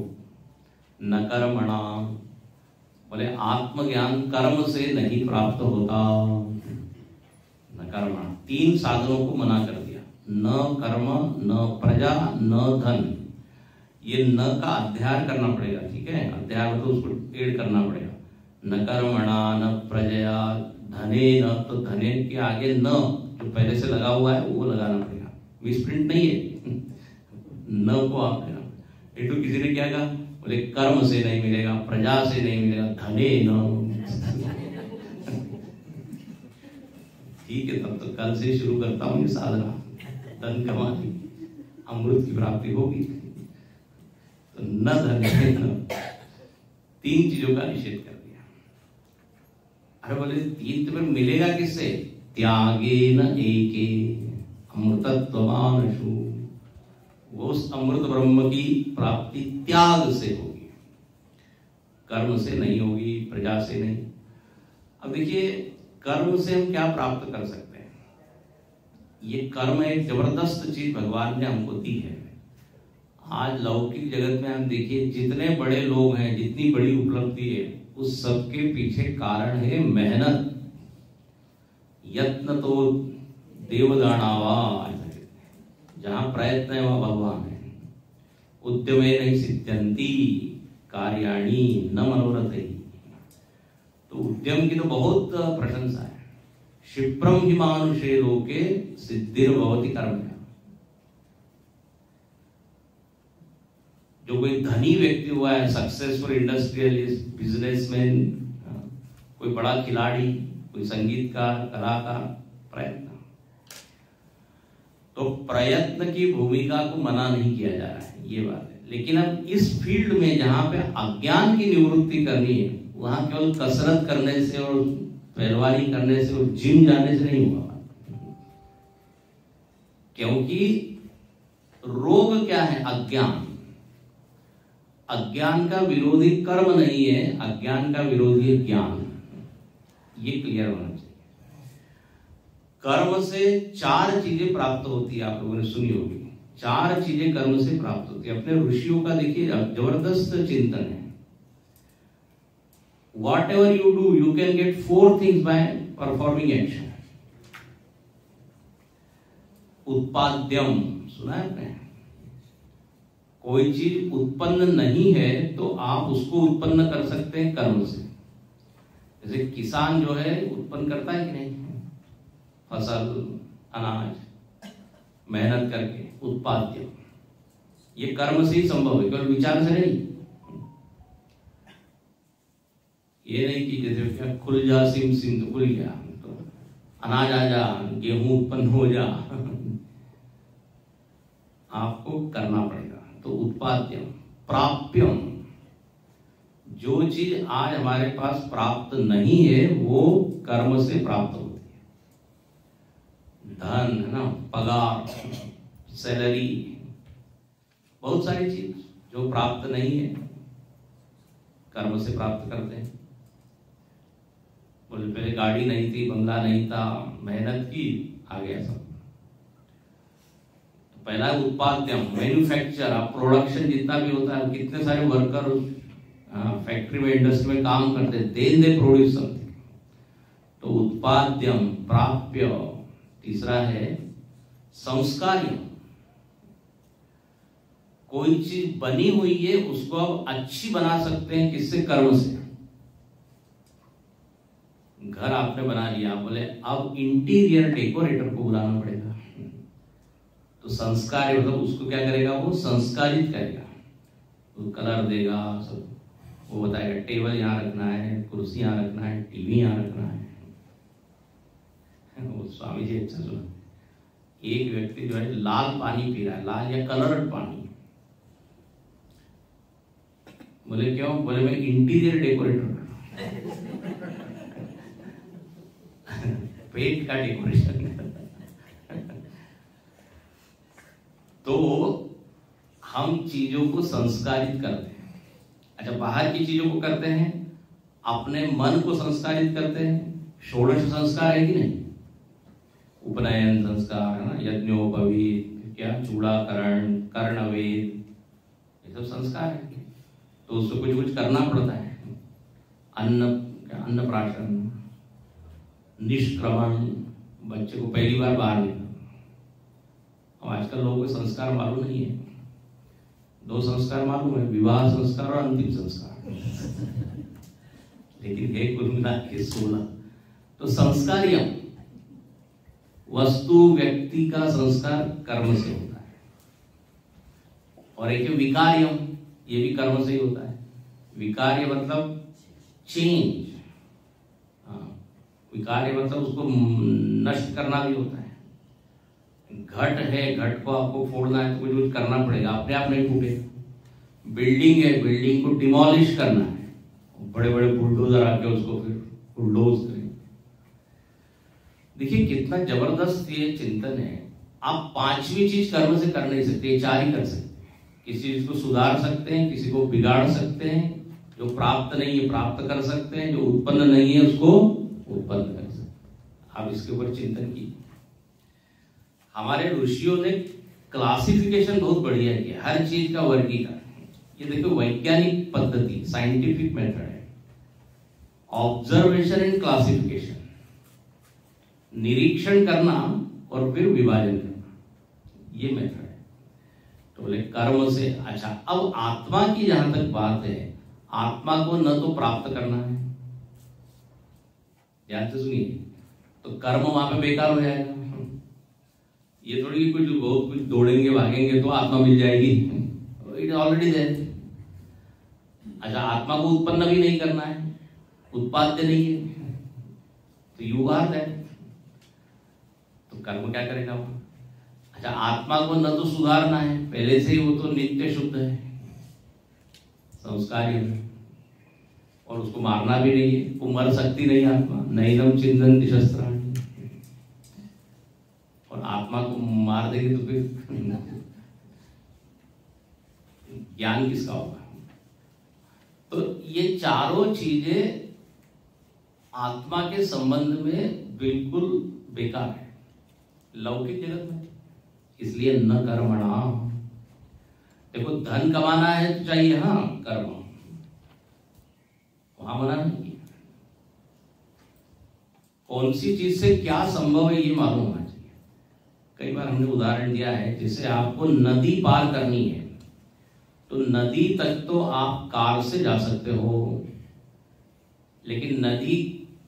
न कर्मणा बोले आत्मज्ञान कर्म से नहीं प्राप्त होता। न कर्मणा 3 साधनों को मना कर दिया, न कर्म, न प्रजा, न धन। ये न का अध्याय करना पड़ेगा, ठीक है? अध्याय मतलब उसको ऐड करना पड़ेगा। न कर्मणा न प्रजया धने, न तो धने के आगे न जो पहले से लगा हुआ है वो लगाना पड़ेगा, मिसप्रिंट नहीं है। न को आप लेना। एक तो किसी ने क्या कहा, बोले कर्म से नहीं मिलेगा, प्रजा से नहीं मिलेगा, धने न, ठीक है, तब तो कल से शुरू करता हूँ ये साधना, धन कमाने, अमृत की प्राप्ति होगी। तो न धन न, 3 चीजों का निषेध कर दिया। अरे बोले 3 तो फिर मिलेगा किससे? त्यागे न एके अमृतत्वमानशु, वो उस अमृत ब्रह्म की प्राप्ति त्याग से होगी, कर्म से नहीं होगी, प्रजा से नहीं। अब देखिए, कर्म से हम क्या प्राप्त कर सकते हैं? ये कर्म एक जबरदस्त चीज भगवान ने हमको दी है। आज लौकिक जगत में हम देखिए, जितने बड़े लोग हैं, जितनी बड़ी उपलब्धि है, उस सबके पीछे कारण है मेहनत। यत्न तो देवदानावा, जहां प्रयत्न है वहां भगवान है। उद्यमे नहीं सिद्ध्यंती कार्याणि न मनोरथ। तो उद्यम की तो बहुत प्रशंसा है। क्षिप्रम ही मानुषे लोके सिद्धिर्भवति कर्म। जो कोई धनी व्यक्ति हुआ है, सक्सेसफुल इंडस्ट्रियलिस्ट, बिजनेसमैन, कोई बड़ा खिलाड़ी, कोई संगीतकार, कलाकार, प्रयत्न। तो प्रयत्न की भूमिका को मना नहीं किया जा रहा है, ये बात है। लेकिन अब इस फील्ड में जहां पे अज्ञान की निवृत्ति करनी है, वहां केवल कसरत करने से और पहलवानी करने से और जिम जाने से नहीं हुआ। क्योंकि रोग क्या है? अज्ञान। अज्ञान का विरोधी कर्म नहीं है, अज्ञान का विरोधी है ज्ञान। ये क्लियर होना चाहिए। कर्म से 4 चीजें प्राप्त होती है, आप लोगों ने सुनी होगी। 4 चीजें कर्म से प्राप्त होती है। अपने ऋषियों का देखिए जबरदस्त चिंतन है। Whatever you do, you can get 4 things by performing action. उत्पाद्यम, सुना है आपने? कोई चीज उत्पन्न नहीं है तो आप उसको उत्पन्न कर सकते हैं कर्म से। जैसे किसान जो है उत्पन्न करता है कि नहीं? फसल, अनाज, मेहनत करके, उत्पाद्य। ये कर्म से ही संभव है, केवल विचार से नहीं। ये नहीं कि जैसे क्या खुल जा सिम सिम तो खुल गया, तो अनाज आ जा, गेहूं उत्पन्न हो जा। आपको करना पड़ेगा। तो उत्पाद्यम, प्राप्यम, जो चीज आज हमारे पास प्राप्त नहीं है वो कर्म से प्राप्त होती है। धन है ना, पगार, सैलरी, बहुत सारी चीज जो प्राप्त नहीं है कर्म से प्राप्त करते हैं। बोले पहले गाड़ी नहीं थी, बंगला नहीं था, मेहनत की, आ गया सब। तो पहला उत्पाद्यम, मैन्युफैक्चर। आप प्रोडक्शन जितना भी होता है, कितने सारे वर्कर फैक्ट्री में, इंडस्ट्री में काम करते हैं, देन दे प्रोड्यूस समथिंग। तो उत्पाद्यम, प्राप्य। तीसरा है संस्कार्य। कोई चीज बनी हुई है उसको अब अच्छी बना सकते हैं, किससे? कर्म से। घर आपने बना लिया, बोले अब इंटीरियर डेकोरेटर को बुलाना पड़ेगा। तो संस्कार मतलब उसको क्या करेगा? वो संस्कारित करेगा, वो कलर देगा, सब वो बताएगा टेबल यहाँ रखना है, कुर्सी यहाँ रखना है, टीवी यहाँ रखना है। वो स्वामी जी अच्छा सुना, एक व्यक्ति जो है लाल पानी पी रहा है, लाल या कलर्ड पानी। बोले क्यों? बोले मैं इंटीरियर डेकोरेटर पेट का डेकोरेशन। तो हम चीजों को संस्कारित करते हैं। अच्छा, बाहर की चीजों को करते हैं, अपने मन को संस्कारित करते हैं। षोडश संस्कार है कि नहीं? उपनयन संस्कार है ना, यज्ञोपवीत, क्या चूड़ाकरण, कर्णवेद, ये सब संस्कार है। तो उसको कुछ कुछ करना पड़ता है। अन्नप्राशन, निष्क्रमण, बच्चे को पहली बार बाहर निकलना। अब आजकल लोगों को संस्कार मालूम नहीं है। 2 संस्कार मालूम है, विवाह संस्कार और अंतिम संस्कार। लेकिन है कुल मिला के 16। तो संस्कार्य, वस्तु व्यक्ति का संस्कार कर्म से होता है। और एक विकार्यम, ये भी कर्म से ही होता है। विकार्य मतलब चेंज, विकार मतलब उसको नष्ट करना भी होता है। घट है, घट को आपको फोड़ना है तो कुछ करना पड़ेगा, अपने आप नहीं टूटेगा। बिल्डिंग है, बिल्डिंग को डिमोलिश करना है, बड़े बड़े बुलडोजर आके उसको फिर बुलडोज करेंगे। देखिए कितना जबरदस्त ये चिंतन है। आप पांचवी चीज कर्म से कर नहीं सकते, चार ही कर सकते हैं। किसी चीज को सुधार सकते हैं, किसी को बिगाड़ सकते हैं, जो प्राप्त नहीं है प्राप्त कर सकते हैं, जो उत्पन्न नहीं है उसको उत्पन्न कर सकते हैं। आप इसके ऊपर चिंतन कीजिए। हमारे ऋषियों ने क्लासिफिकेशन बहुत बढ़िया किया, हर चीज का वर्गीकरण। ये देखो वैज्ञानिक पद्धति, साइंटिफिक मेथड है, ऑब्जर्वेशन एंड क्लासिफिकेशन, निरीक्षण करना और फिर विभाजन करना, ये मेथड है। तो बोले कर्म से। अच्छा, अब आत्मा की जहां तक बात है, आत्मा को न तो प्राप्त करना है, ध्यान से सुनिए, तो कर्म वहां पे बेकार हो जाएगा। ये थोड़ी कुछ बहुत कुछ दौड़ेंगे भागेंगे तो आत्मा मिल जाएगी, इट ऑलरेडी देयर। अच्छा, आत्मा को उत्पन्न भी नहीं करना है, उत्पाद्य नहीं है, तो यू आर दैट, तो कर्म क्या करेगा वो? अच्छा, आत्मा को न तो सुधारना है, पहले से ही वो तो नित्य शुद्ध है, संस्कारी है, और उसको मारना भी नहीं है, वो मर सकती नहीं आत्मा, नैनम चिंतन शस्त्राणि। और आत्मा को मार देंगे तो फिर ज्ञान किसका होगा? तो ये चारों चीजें आत्मा के संबंध में बिल्कुल बेकार है लौकिक जगत में, इसलिए न कर्मणा। देखो धन कमाना है तो चाहिए, हाँ कर्म, वहां मना नहीं किया। कौन सी चीज से क्या संभव है ये मालूम होना चाहिए। कई बार हमने उदाहरण दिया है, जैसे आपको नदी पार करनी है तो नदी तक तो आप कार से जा सकते हो, लेकिन नदी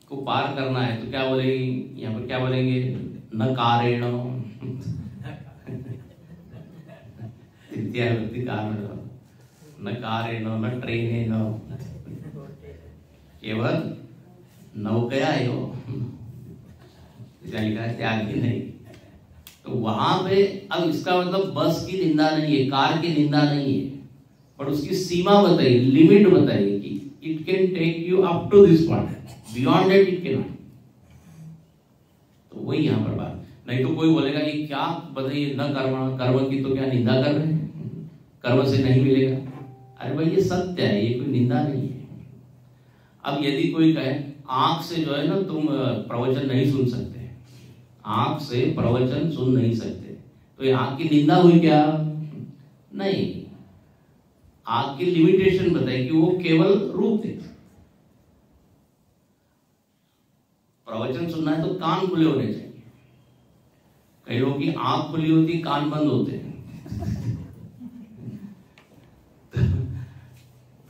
को पार करना है तो क्या बोलेंगे, यहाँ पर क्या बोलेंगे, न कारेण, तृतीया व्यक्ति कारण, न कारेण न ट्रेनेन, केवल नौकया है वो, लिखा है त्यागी नहीं। तो वहां पे अब इसका मतलब बस की निंदा नहीं है, कार की निंदा नहीं है, पर उसकी सीमा बताइए, लिमिट बताइए कि it can take you up to this point, beyond that it can not. तो वही यहां पर बात। नहीं तो कोई बोलेगा ये क्या बताइए, न कर्म, कर्म की तो क्या निंदा कर रहे हैं, कर्म से नहीं मिलेगा। अरे भाई ये सत्य है, ये कोई निंदा नहीं है। अब यदि कोई कहे आंख से जो है ना तुम प्रवचन नहीं सुन सकते, आंख से प्रवचन सुन नहीं सकते, तो ये आंख की निंदा हुई क्या? नहीं, आंख की लिमिटेशन बताए कि वो केवल रूप देता। प्रवचन सुनना है तो कान खुले होने चाहिए। कई लोगों की आंख खुली होती, कान बंद होते हैं।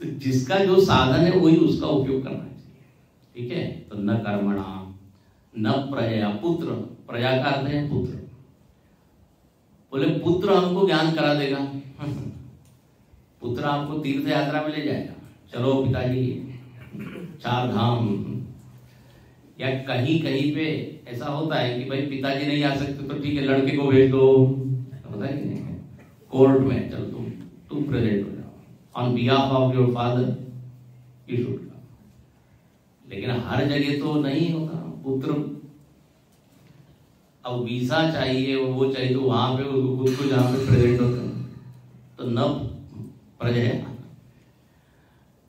तो जिसका जो साधन है वही उसका उपयोग करना चाहिए, ठीक है। तो न कर्मणा न प्रजया, पुत्र, प्रजा का अर्थ है पुत्र। बोले पुत्र हमको ज्ञान करा देगा, पुत्र आपको तीर्थ यात्रा में ले जाएगा, चलो पिताजी 4 धाम, या कहीं कहीं पे ऐसा होता है कि भाई पिताजी नहीं आ सकते तो ठीक है लड़के को भेज दो, होता है कि नहीं, कोर्ट में चल तुम प्रेजेंट हो जाओ on behalf of your father, you should come. लेकिन हर जगह तो नहीं होता पुत्र, अब वीजा चाहिए वो चाहिए तो वहां पे खुद को जहां पे प्रेजेंट होता है तो न प्रजया।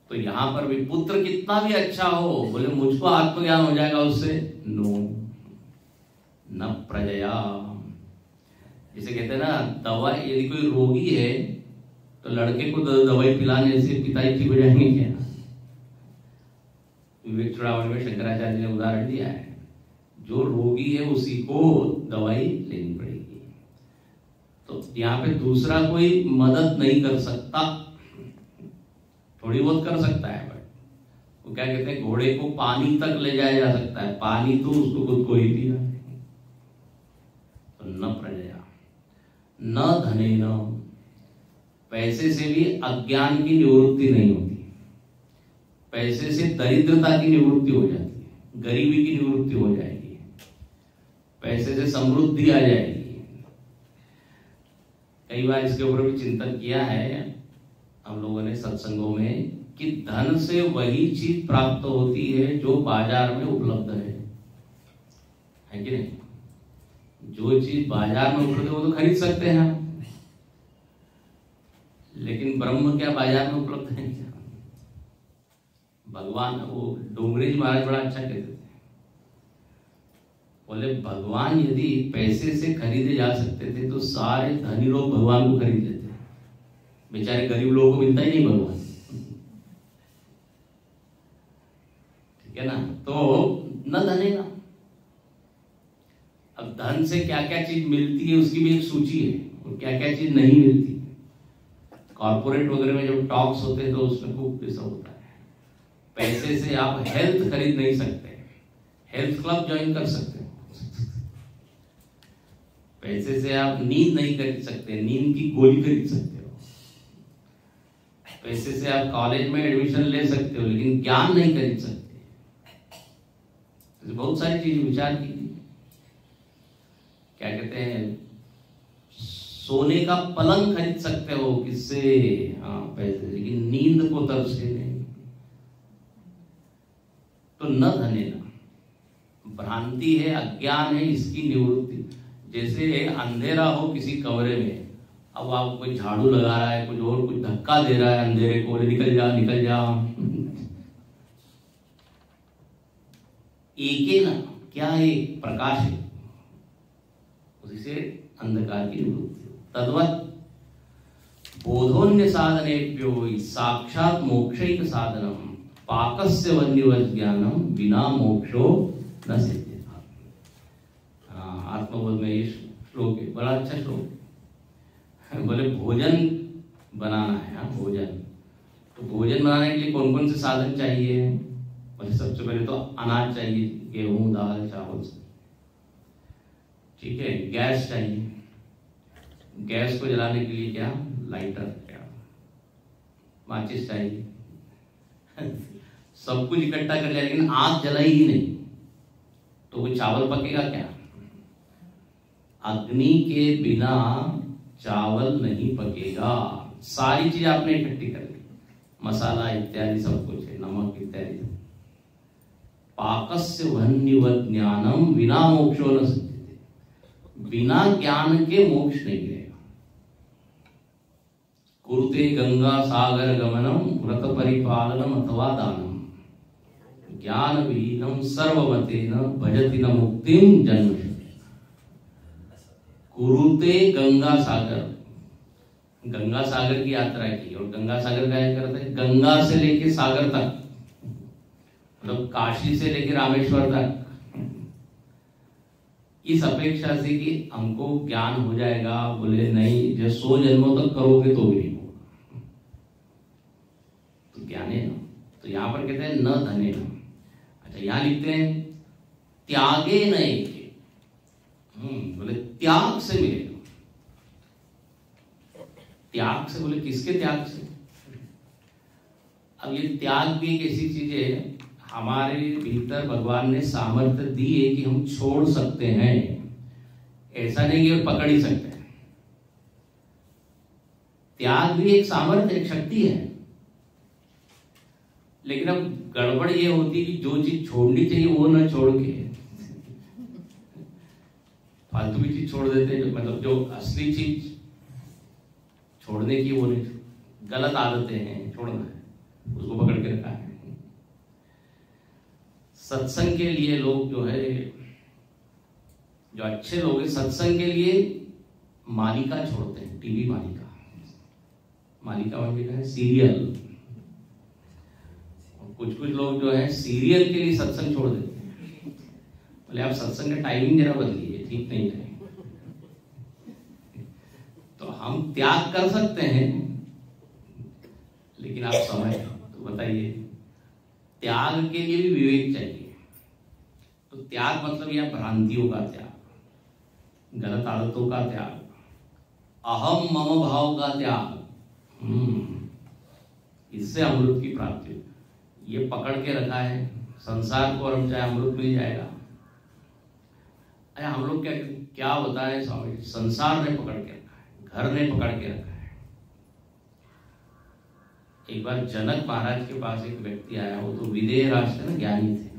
तो यहां पर भी पुत्र कितना भी अच्छा हो, बोले मुझको आत्मज्ञान हो जाएगा उससे, नो न प्रजया। जिसे कहते हैं ना दवा, यदि कोई रोगी है तो लड़के को दवाई पिलाने से पिताजी ठीक हो जाएंगे क्या? विवेक चूड़ामणि में शंकराचार्य ने उदाहरण दिया है, जो रोगी है उसी को दवाई लेनी पड़ेगी। तो यहाँ पे दूसरा कोई मदद नहीं कर सकता, थोड़ी बहुत कर सकता है, बट वो क्या कहते हैं, घोड़े को पानी तक ले जाया जा सकता है, पानी तो उसको खुद को ही पीना। तो न प्रजया न धने न, पैसे से भी अज्ञान की निवृत्ति नहीं होती, पैसे से दरिद्रता की निवृत्ति हो जाती है। गरीबी की निवृत्ति हो जाएगी, पैसे से समृद्धि आ जाएगी। कई बार इसके ऊपर भी चिंतन किया है हम लोगों ने सत्संगों में कि धन से वही चीज प्राप्त होती है जो बाजार में उपलब्ध है कि नहीं? जो चीज बाजार में उपलब्ध है वो तो खरीद सकते हैं हम, लेकिन ब्रह्म क्या बाजार में उपलब्ध है क्या? भगवान, वो डोंगरे जी महाराज बड़ा अच्छा कहते थे, बोले भगवान यदि पैसे से खरीदे जा सकते थे तो सारे धनी लोग भगवान को खरीद लेते, बेचारे गरीब लोगों को मिलता ही नहीं भगवान। ठीक है ना? तो न धनेगा। अब धन से क्या क्या चीज मिलती है उसकी भी एक सूची है, और क्या क्या चीज नहीं मिलती। कॉर्पोरेट वगैरह में जब टॉक्स होते हैं तो उसमें खूब पैसा होता है। पैसे से आप हेल्थ खरीद नहीं सकते, हेल्थ क्लब ज्वाइन कर सकते हैं। पैसे से आप नींद नहीं खरीद सकते, नींद की गोली खरीद सकते हो। पैसे से आप कॉलेज में एडमिशन ले सकते हो, लेकिन ज्ञान नहीं खरीद सकते। बहुत सारी चीजें विचार कीजिए। क्या कहते हैं, सोने का पलंग खरीद सकते हो किससे? हाँ, पैसे, लेकिन नींद को तरफ से नहीं। तो न धने न, भ्रांति है, अज्ञान है, इसकी निवृत्ति। जैसे अंधेरा हो किसी कमरे में, अब आप कोई झाड़ू लगा रहा है, कुछ और कुछ धक्का दे रहा है अंधेरे को, निकल जा निकल जा। एक ही ना, क्या है? प्रकाश है, उसी से अंधकार की निवृत्ति। तद्वत् बोधोन्य साधनेभ्यो साक्षात मोक्षैक साधनम पाकस्य वन्यवत् ज्ञानम बिना मोक्षो न सिद्ध्यति। आत्मबोध में ये श्लोक है, बड़ा अच्छा श्लोक है। बोले भोजन बनाना है, हाँ भोजन, तो भोजन बनाने के लिए कौन कौन से साधन चाहिए? बोले सबसे पहले तो अनाज चाहिए, गेहूं दाल चावल, ठीक है। गैस चाहिए, गैस को जलाने के लिए क्या? लाइटर, क्या माचिस चाहिए। सब कुछ इकट्ठा कर लिया, लेकिन आग जलाई ही नहीं, तो वो चावल पकेगा क्या? अग्नि के बिना चावल नहीं पकेगा। सारी चीज आपने इकट्ठी कर ली, मसाला इत्यादि सब कुछ है, नमक इत्यादि। पाकस्य वन्यवत् ज्ञानम बिना मोक्षो न सिद्ध्यति। बिना ज्ञान के मोक्ष नहीं मिलेगा। कुरुते गंगा सागर गमनम व्रत परिपालनम अथवा दानम ज्ञान विहीनम सर्वमतेन भजति न मुक्तिम जन्म। कुरुते गंगा सागर, गंगा सागर की यात्रा की, और गंगा सागर का क्या करते हैं? गंगा से लेके सागर तक, मतलब काशी से लेके रामेश्वर तक, इस अपेक्षा से कि हमको ज्ञान हो जाएगा। बोले नहीं, जो 100 जन्मों तक करोगे तो भी नहीं होगा। तो ज्ञाने न, तो यहां पर कहते हैं न धने न। अच्छा, यहां लिखते हैं त्यागे न एक, बोले त्याग से मिलेगा। त्याग से, बोले किसके त्याग से? अब ये त्याग भी एक ऐसी चीज है, हमारे भीतर भगवान ने सामर्थ्य दी है कि हम छोड़ सकते हैं। ऐसा नहीं कि पकड़ ही सकते हैं। त्याग भी एक सामर्थ्य, एक शक्ति है। लेकिन अब गड़बड़ ये होती है कि जो चीज छोड़नी चाहिए वो न छोड़ के फालतू की चीज छोड़ देते हैं। मतलब जो असली चीज छोड़ने की वो नहीं, गलत आदतें हैं, छोड़ना है, उसको पकड़ के रखा है। सत्संग के लिए लोग जो है, जो अच्छे लोग हैं, सत्संग के लिए मालिका छोड़ते हैं। टीवी मालिका, मालिका मालिका है सीरियल। और कुछ कुछ लोग जो है सीरियल के लिए सत्संग छोड़ देते हैं। बोले आप सत्संग का टाइमिंग जरा बदलिए, ठीक नहीं है। तो हम त्याग कर सकते हैं, लेकिन आप समय तो बताइए, त्याग के लिए भी विवेक चाहिए। तो त्याग मतलब यह भ्रांतियों का त्याग, गलत आदतों का त्याग, अहम मम भाव का त्याग, इससे अमृत की प्राप्ति। ये पकड़ के रखा है संसार को और हम चाहे अमृत मिल जाएगा। अरे हम लोग क्या क्या होता है स्वामी, संसार ने पकड़ के रखा है, घर ने पकड़ के रखा है। एक बार जनक महाराज के पास एक व्यक्ति आया, वो तो विदेह राज थे ना, ज्ञानी थे।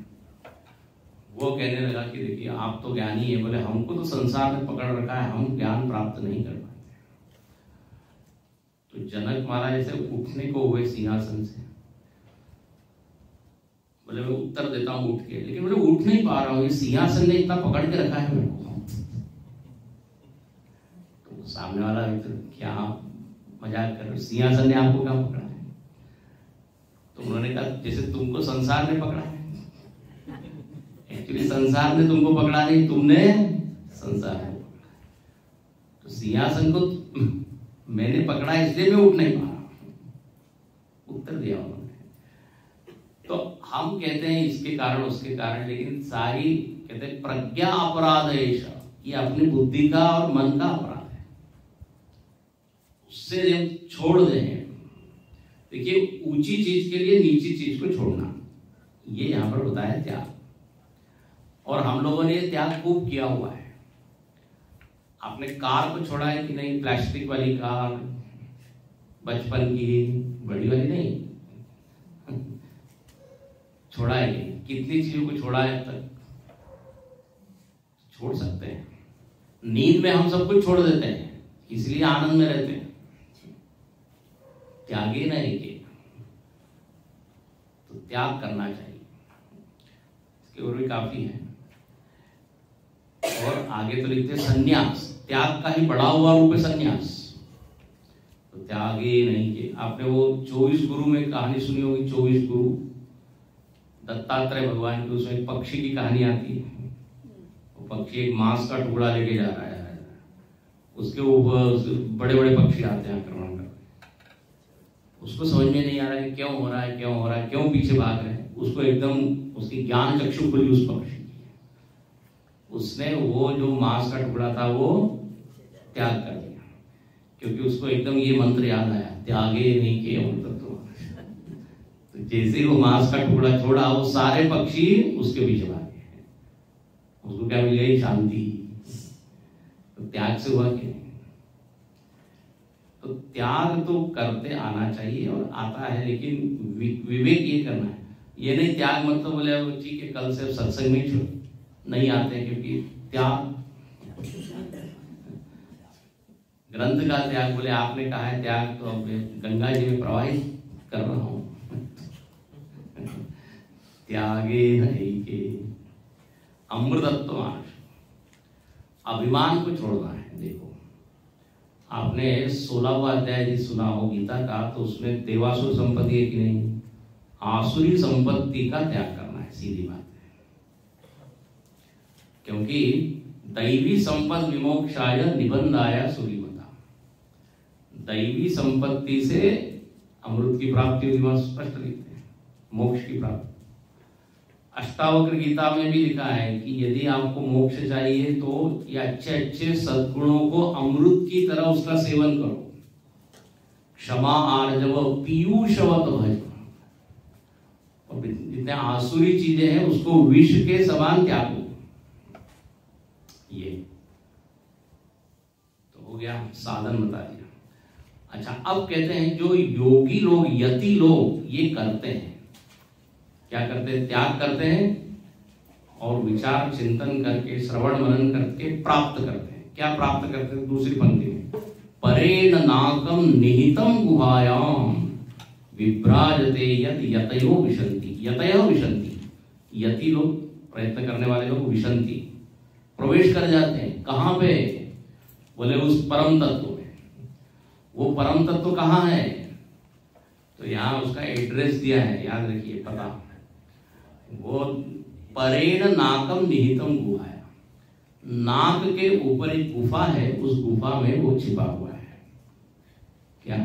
वो कहने लगा कि देखिए आप तो ज्ञानी है, बोले हमको तो संसार ने पकड़ रखा है, हम ज्ञान प्राप्त नहीं कर पाते। तो जनक महाराज ऐसे उठने को हुए सिंहासन से, बोले मैं उत्तर देता हूं उठ के, लेकिन बोले उठ नहीं पा रहा हूं, ये सिंहासन ने इतना पकड़ के रखा है मेरे को। तो सामने वाला क्या मजाक कर रहे, सिंहासन ने आपको क्या पकड़ा है? तो उन्होंने कहा जैसे तुमको संसार ने पकड़ा है। एक्चुअली संसार ने तुमको पकड़ा नहीं, तुमने संसार है। तो सिंहासन को मैंने पकड़ा इसलिए मैं उठ नहीं पा रहा, उत्तर दिया उन्होंने। तो हम कहते हैं इसके कारण उसके कारण, लेकिन सारी कहते हैं प्रज्ञा अपराध है, ये अपनी बुद्धि का और मन का अपराध है। उससे हम छोड़ दें। देखिए ऊंची चीज के लिए नीची चीज को छोड़ना, ये यहां पर बताया त्याग। और हम लोगों ने त्याग खूब किया हुआ है। आपने कार को छोड़ा है कि नहीं? प्लास्टिक वाली कार, बचपन की, बड़ी वाली नहीं छोड़ा है। कितनी चीजों को छोड़ा है अब तक? छोड़ सकते हैं। नींद में हम सब कुछ छोड़ देते हैं, इसलिए आनंद में रहते हैं। त्यागे ना एक, तो त्याग करना चाहिए, इसके और भी काफी है। और आगे तो लिखते संन्यास, त्याग का ही बढ़ा हुआ रूप है संन्यास। तो त्यागे नहीं के। आपने वो 24 गुरु में कहानी सुनी होगी, 24 गुरु, दत्तात्रेय भगवान की, उसमें एक पक्षी की कहानी आती है। वो पक्षी एक मांस का टुकड़ा लेके जा रहा है, उसके ऊपर बड़े बड़े पक्षी आते हैं आक्रमण करते। उसको समझ में नहीं आ रहा है क्यों हो रहा है, क्यों हो रहा है, क्यों पीछे भाग रहे हैं। उसको एकदम उसकी ज्ञान चक्षु खुली उस पक्षी की। उसने वो जो मांस का टुकड़ा था वो त्याग कर दिया, क्योंकि उसको एकदम ये मंत्र याद आया, त्यागे नहीं के अमृतत्व। तो जैसे ही वो मांस का टुकड़ा छोड़ा, वो सारे पक्षी उसके पीछे भागे। उसको क्या मिल गई? शांति। तो त्याग से हुआ कि तो त्याग तो करते आना चाहिए और आता है, लेकिन विवेक ये करना है। ये नहीं त्याग मतलब बोले ठीक है कल से सत्संग में नहीं आते, क्योंकि त्याग ग्रंथ का त्याग, बोले आपने कहा है त्याग, तो अब गंगा जी में प्रवाहित कर रहा हूं। त्यागे नहीं के अमृतत्व, अभिमान को छोड़ना है। देखो आपने 16वां अध्याय यदि सुना हो गीता का, तो उसमें देवासुर संपत्ति है कि नहीं? आसुरी संपत्ति का त्याग करना है, सीधी बात है। क्योंकि दैवी संपद विमोक्षाय निबंधाय सुरीमता, दैवी संपत्ति से अमृत की प्राप्ति स्पष्ट लिखते हैं, मोक्ष की प्राप्ति। अष्टावक्र गीता में भी लिखा है कि यदि आपको मोक्ष चाहिए तो ये अच्छे अच्छे सद्गुणों को अमृत की तरह उसका सेवन करो। क्षमा आर्जव पीयूषवत भज, और जितने आसुरी चीजें हैं उसको विष के समान त्यागो। ये तो हो गया, साधन बता दिया। अच्छा, अब कहते हैं जो योगी लोग, यति लोग ये करते हैं, क्या करते हैं? त्याग करते हैं और विचार चिंतन करके, श्रवण मनन करके प्राप्त करते हैं। क्या प्राप्त करते हैं? दूसरी पंक्ति में, परेण नाकम निहितम गुहायाम विभ्राजते यत यतयो विशन्ति। यतयो विशन्ति, यति लोग, प्रयत्न करने वाले लोग, विशन्ति प्रवेश कर जाते हैं। कहां पे? बोले उस परम तत्व में। वो परम तत्व कहां है? तो यहां उसका एड्रेस दिया है, याद रखिए, पता। वो परेण नाकम निहितम गुहाया, नाक के ऊपर एक गुफा है, उस गुफा में वो छिपा हुआ है। क्या?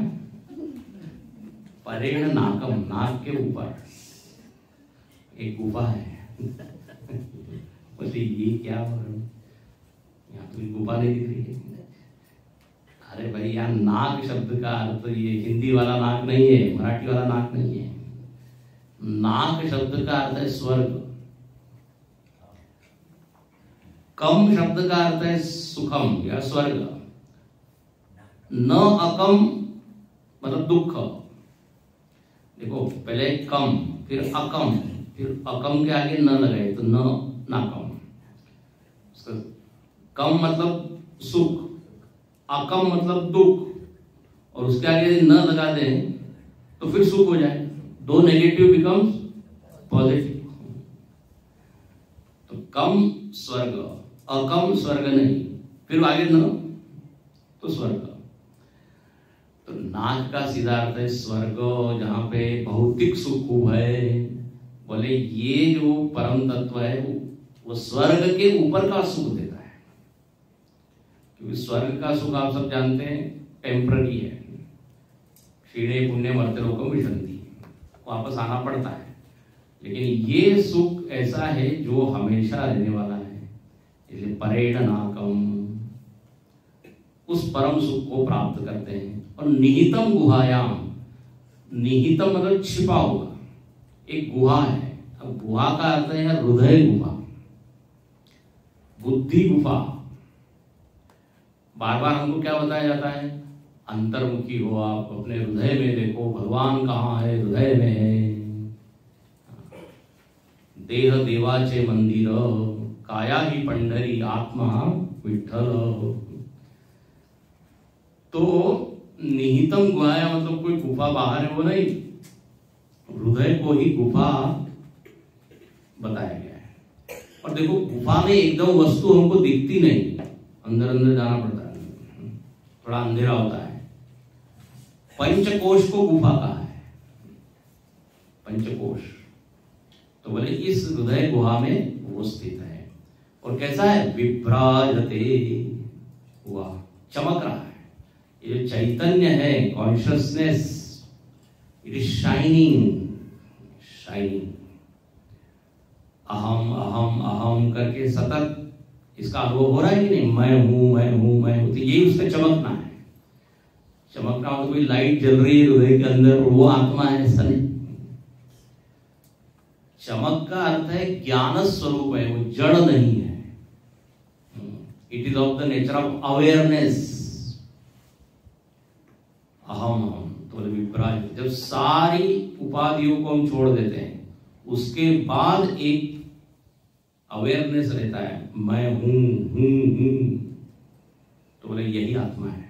परेण नाकम, नाक के ऊपर एक गुफा है। बोले ये क्या? यहाँ तो गुफा नहीं दिख रही है। अरे भाई, यहाँ नाक शब्द का अर्थ ये हिंदी वाला नाक नहीं है, मराठी वाला नाक नहीं है। नाक शब्द का अर्थ है स्वर्ग, कम शब्द का अर्थ है सुखम या स्वर्ग, न अकम मतलब दुख। देखो पहले कम फिर अकम फिर अकम के आगे न लगाए तो न नाकम। कम मतलब सुख, अकम मतलब दुख, और उसके आगे यदि न लगा दें तो फिर सुख हो जाए। दो नेगेटिव बिकम्स पॉजिटिव। तो कम स्वर्ग, अकम स्वर्ग नहीं, फिर आगे न तो स्वर्ग। तो नाक का सीधा अर्थ है स्वर्ग, जहां पे भौतिक सुख है। बोले ये जो परम तत्व है वो स्वर्ग के ऊपर का सुख देता है, क्योंकि स्वर्ग का सुख आप सब जानते हैं टेम्पररी है। क्षीणे पुण्य मर्त्य लोकम विशन्ति, वापस आना पड़ता है। लेकिन ये सुख ऐसा है जो हमेशा रहने वाला है। इसलिए परेण नाकम, उस परम सुख को प्राप्त करते हैं। और निहितम गुहायाम, निहितम मतलब छिपा हुआ एक गुहा है। अब गुहा का अर्थ है हृदय गुफा, बुद्धि गुफा। बार बार हमको क्या बताया जाता है, अंतर्मुखी हो, आप अपने हृदय में देखो, भगवान कहाँ है, हृदय में है। देह देवाचे मंदिर, काया ही पंढरी, आत्मा विठ्ठल। तो निहितम गुहाया मतलब कोई गुफा बाहर है वो नहीं, हृदय को ही गुफा बताया गया है। और देखो गुफा में एकदम वस्तु हमको दिखती नहीं, अंदर अंदर जाना पड़ता है, थोड़ा अंधेरा होता है। पंचकोश को गुफा कहा है, पंचकोश। तो बोले इस हृदय गुहा में वो स्थित है। और कैसा है, विभ्राजते हुआ, चमक रहा है। ये चैतन्य है, consciousness, it is shining, shining. अहम अहम अहम करके सतत इसका अनुभव हो रहा है कि नहीं, मैं हूं मैं हूं मैं हूं। तो यही उसका चमकना है। चमकना मतलब कोई लाइट जल रही है हृदय के अंदर, वो आत्मा है, ऐसा नहीं। चमक का अर्थ है ज्ञान स्वरूप है, वो जड़ नहीं है। It is of the nature of awareness. अहम अहम तो विभ्राज, जब सारी उपाधियों को हम छोड़ देते हैं उसके बाद एक अवेयरनेस रहता है, मैं हूं। तो बोले यही आत्मा है।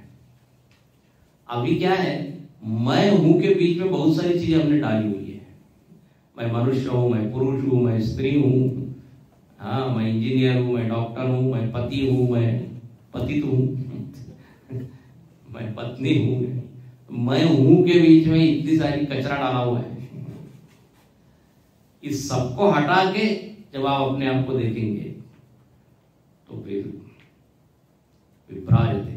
अभी क्या है, मैं हूं के बीच में बहुत सारी चीजें हमने डाली हुई है। मैं मनुष्य हूं, मैं पुरुष हूं, मैं स्त्री हूं, हाँ मैं इंजीनियर हूं, मैं डॉक्टर हूं, मैं पति हूं, मैं पतित हूं, मैं पत्नी हूं। मैं हूं के बीच में इतनी सारी कचरा डाला हुआ है। इस सबको हटा के जब आप अपने आप को देखेंगे तो फिर विभ्राजते।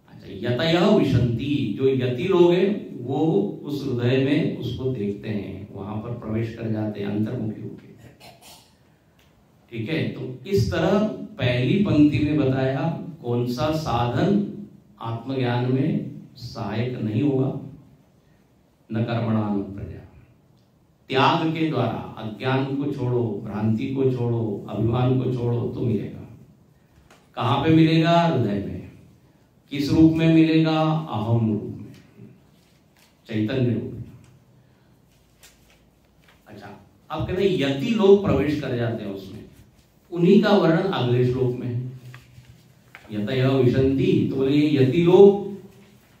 अच्छा, यतयः विशन्ति, जो यति लोग हैं वो उस हृदय में उसको देखते हैं, वहां पर प्रवेश कर जाते हैं अंतर्मुखी होकर। ठीक है, तो इस तरह पहली पंक्ति में बताया कौन सा साधन आत्मज्ञान में सहायक नहीं होगा, न कर्मणा न प्रजा। त्याग के द्वारा अज्ञान को छोड़ो, भ्रांति को छोड़ो, अभिमान को छोड़ो तो मिलेगा। कहां पे मिलेगा, हृदय में। किस रूप में मिलेगा, अहम रूप में, चैतन्य रूप में। अच्छा, अब कहते हैं यति लोग प्रवेश कर जाते हैं उसमें, उन्हीं का वर्णन अगले श्लोक में है। यतयः विशन्ति, तो बोले ये यति लोग,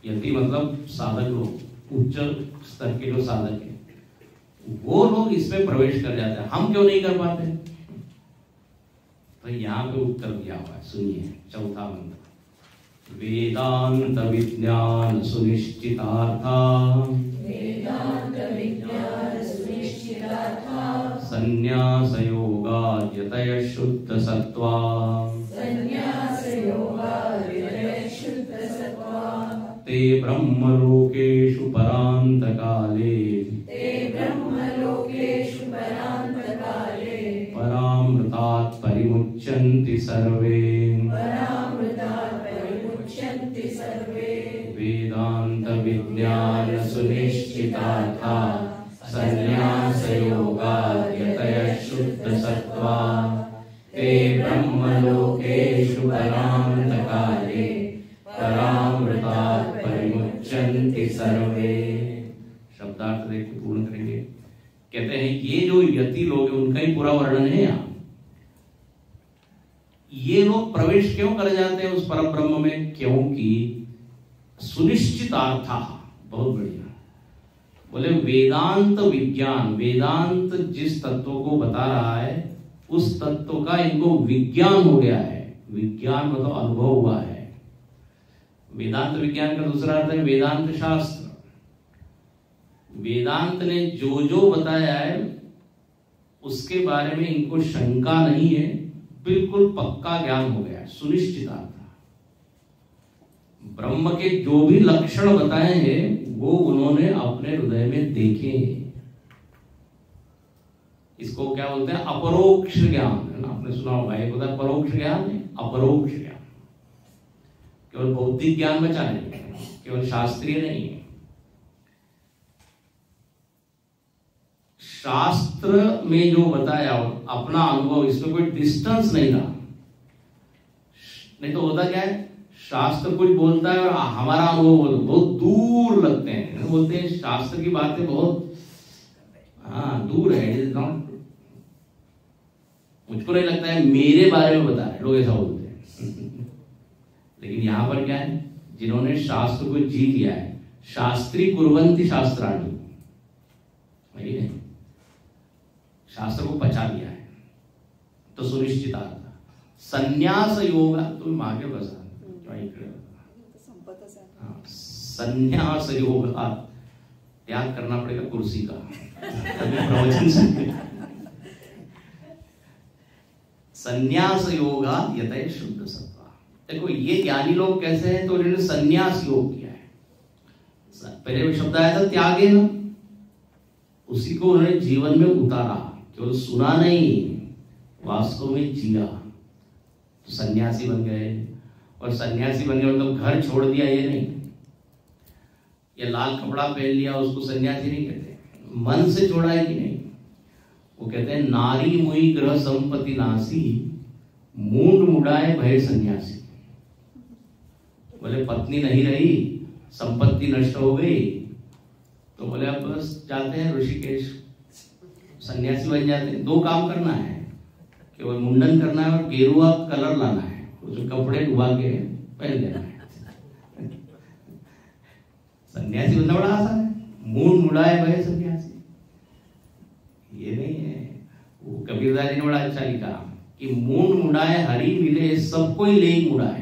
यति मतलब साधक लोग, उच्च स्तर के जो साधक है वो लोग इसमें प्रवेश कर जाते हैं। हम क्यों नहीं कर पाते? तो यहां पे उत्तर दिया हुआ है, सुनिए चौथा मंत्र। वेदांत विज्ञान सुनिश्चितार्था, संन्यास योगात् यतयः शुद्ध सत्वा, ते ब्रह्मलोकेषु परान्तकाले, परामृतात् परिमुच्यन्ति सर्वे, वेदांत विज्ञान सुनिश्चितार्था, संन्यासयोगात् यतयः शुद्धसत्त्वा ते ब्रह्मलोकेषु परान्तकाले परामृतात् परिमुच्यन्ति सर्वे। शब्दार्थ देख के पूर्ण करेंगे। कहते हैं ये जो यति लोग हैं उनका ही पूरा वर्णन है यहाँ। ये लोग प्रवेश क्यों कर जाते हैं उस परम ब्रह्म में? क्योंकि सुनिश्चितार्थ, बहुत बढ़िया बोले, वेदांत विज्ञान, वेदांत जिस तत्व को बता रहा है उस तत्व का इनको विज्ञान हो गया है। विज्ञान मतलब अनुभव हुआ है। वेदांत विज्ञान का दूसरा अर्थ है वेदांत शास्त्र। वेदांत ने जो जो बताया है उसके बारे में इनको शंका नहीं है, बिल्कुल पक्का ज्ञान हो गया है, सुनिश्चिता। ब्रह्म के जो भी लक्षण बताए हैं वो उन्होंने अपने हृदय में देखे हैं। इसको क्या बोलते हैं? अपरोक्ष ज्ञान, है ना? आपने सुना होगा, एक होता है परोक्ष ज्ञान, अपरोक्ष ज्ञान। केवल बौद्धिक ज्ञान बचा नहीं है, केवल शास्त्रीय नहीं है। शास्त्र में जो बताया अपना अनुभव, इसमें कोई डिस्टेंस नहीं रहा। नहीं तो होता क्या है, शास्त्र कुछ बोलता है और हमारा अनुभव बहुत दूर लगते हैं। बोलते हैं शास्त्र की बातें बहुत दूर है, मुझको नहीं लगता है मेरे बारे में बता रहे, लोग ऐसा बोलते हैं। लेकिन यहां पर क्या है, जिन्होंने शास्त्र को जी लिया है, शास्त्री कुर्वन्ति शास्त्राणि, शास्त्र को पचा लिया है, तो सुनिश्चित आता। संन्यास योग, तुम आगे बसा, संन्यास योग, त्याग करना पड़ेगा कुर्सी का, प्रवचन से। संन्यास योगा यतय शुद्ध सत्वा। देखो ये ज्ञानी लोग कैसे हैं, तो इन्होंने संन्यास योग किया है। पहले शब्द आया था त्यागे न, उसी को उन्होंने जीवन में उतारा, केवल सुना नहीं, वास्तव में जिया, तो सन्यासी बन गए। और सन्यासी बन गए मतलब घर छोड़ दिया ये नहीं, या लाल कपड़ा पहन लिया उसको सन्यासी नहीं कहते। मन से छोड़ा है कि नहीं, वो कहते हैं नारी मुई ग्रह संपत्ति नासी, मूंड मुड़ाए भय सन्यासी। बोले पत्नी नहीं रही, संपत्ति नष्ट हो गई, तो बोले अब बस जाते हैं ऋषिकेश, सन्यासी बन जाते हैं। दो काम करना है, केवल मुंडन करना है और गेरुआ कलर लाना है, जो कपड़े डुबा के पहन लेना है। सन्यासी बनना बड़ा आसान है, मूंड मुड़ाए भय सन्यासी। ये नहीं है, वो कबीरदास जी ने बड़ा अच्छा लिखा कि मूंड मुड़ाए हरि मिले, सबको ही ले मुड़ाए,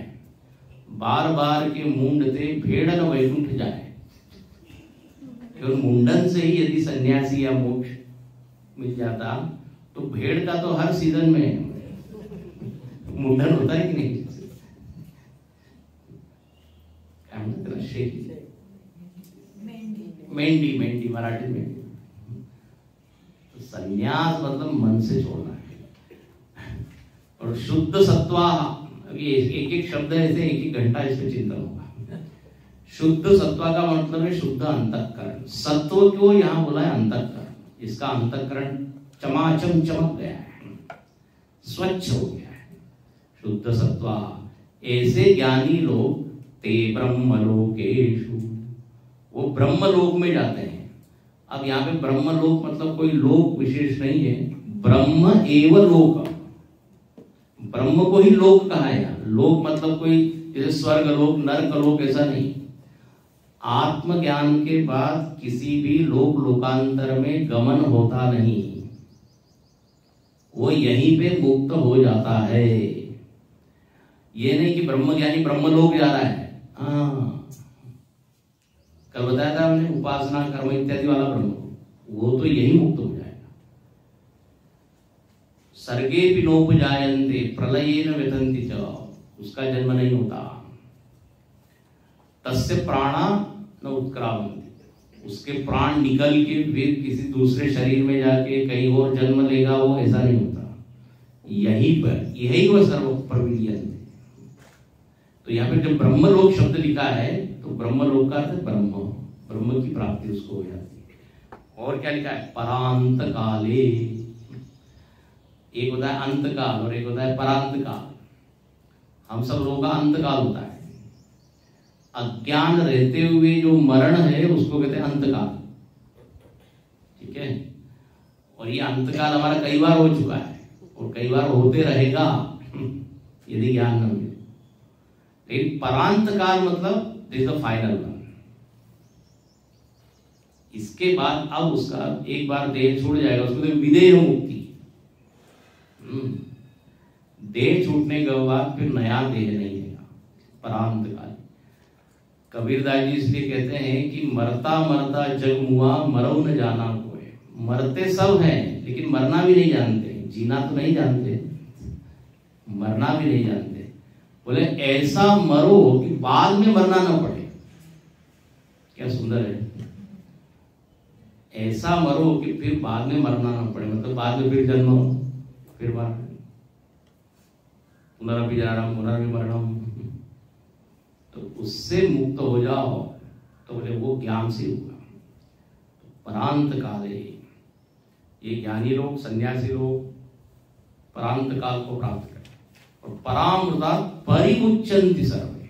बार बार के मूंडते भेड़ न वैकुंठ जाए। केवल मुंडन से ही यदि सन्यासी या मोक्ष मिल जाता, तो भेड़ का तो हर सीजन में मुंडन होता है कि नहीं? मेंढी, मेंढी मराठी में। तो संन्यास मतलब मन से छोड़ना है। और शुद्ध सत्वा, अभी एक एक शब्द है, ऐसे एक एक घंटा इसमें चिंतन होगा। शुद्ध सत्वा का मतलब है शुद्ध अंतःकरण। सत्व को यहाँ बोला है अंतःकरण, इसका अंतःकरण चमाचम चमक गया है, स्वच्छ हो गया है, शुद्ध सत्वा। ऐसे ज्ञानी लोग ते ब्रह्मलोकेषु, वो ब्रह्मलोक में जाते हैं। अब यहाँ पे ब्रह्मलोक मतलब कोई लोक विशेष नहीं है, ब्रह्म एव लोक, ब्रह्म को ही लोक कहा है। लोक मतलब कोई जैसे स्वर्ग लोक, नरक लोक, ऐसा नहीं। आत्मज्ञान के बाद किसी भी लोक लोकांतर में गमन होता नहीं, वो यहीं पे मुक्त हो जाता है। ये नहीं कि ब्रह्मज्ञानी ब्रह्मलोक जा रहा है। कल बताया था हमने, उपासना कर्म इत्यादि वाला ब्रह्म, वो तो यही मुक्त हो जाएगा। सर्गे भी नोपजायन्ते प्रलयेन व्यथन्ति च, उसका जन्म नहीं होता। तस्य प्राणा न उत्क्रामन्ति, उसके प्राण निकल के फिर किसी दूसरे शरीर में जाके कहीं और जन्म लेगा, वो ऐसा नहीं होता। यहीं पर, यही वो सर्व प्रविलियन। तो यहाँ पे जब ब्रह्मलोक शब्द लिखा है, तो ब्रह्मलोक का अर्थ ब्रह्म, ब्रह्म की प्राप्ति उसको हो जाती है। और क्या लिखा है? परांत काले। एक होता है अंतकाल और एक होता है परांत काल। हम सब लोगों का अंतकाल होता है। अज्ञान रहते हुए जो मरण है उसको कहते हैं अंतकाल। ठीक है, और ये अंतकाल हमारा कई बार हो चुका है और कई बार होते रहेगा यदि ज्ञान न मिले। लेकिन परांत काल मतलब दिस द फाइनल वन। इसके बाद अब उसका एक बार देह छूट जाएगा, उसको तो विदेह मुक्ति। देह छूटने के बाद फिर नया देह नहीं देगा, परांत काल। कबीरदास जी इसलिए कहते हैं कि मरता मरता जग मुआ मरो न जाना कोई। मरते सब हैं लेकिन मरना भी नहीं जानते, जीना तो नहीं जानते, मरना भी नहीं जानते। बोले ऐसा मरो कि बाद में मरना ना पड़े। क्या सुंदर है। ऐसा मरो कि फिर बाद में मरना ना पड़े, मतलब बाद में फिर जन्म हो, फिर मरण, पुनरपि जननम पुनरपि मरणम। तो उससे मुक्त हो जाओ तो बोले वो ज्ञान से होगा। तो परांत काले, ये ज्ञानी लोग, सन्यासी लोग परांत काल को प्राप्त करें। और परामृता परिमुच्यंति सर्वे,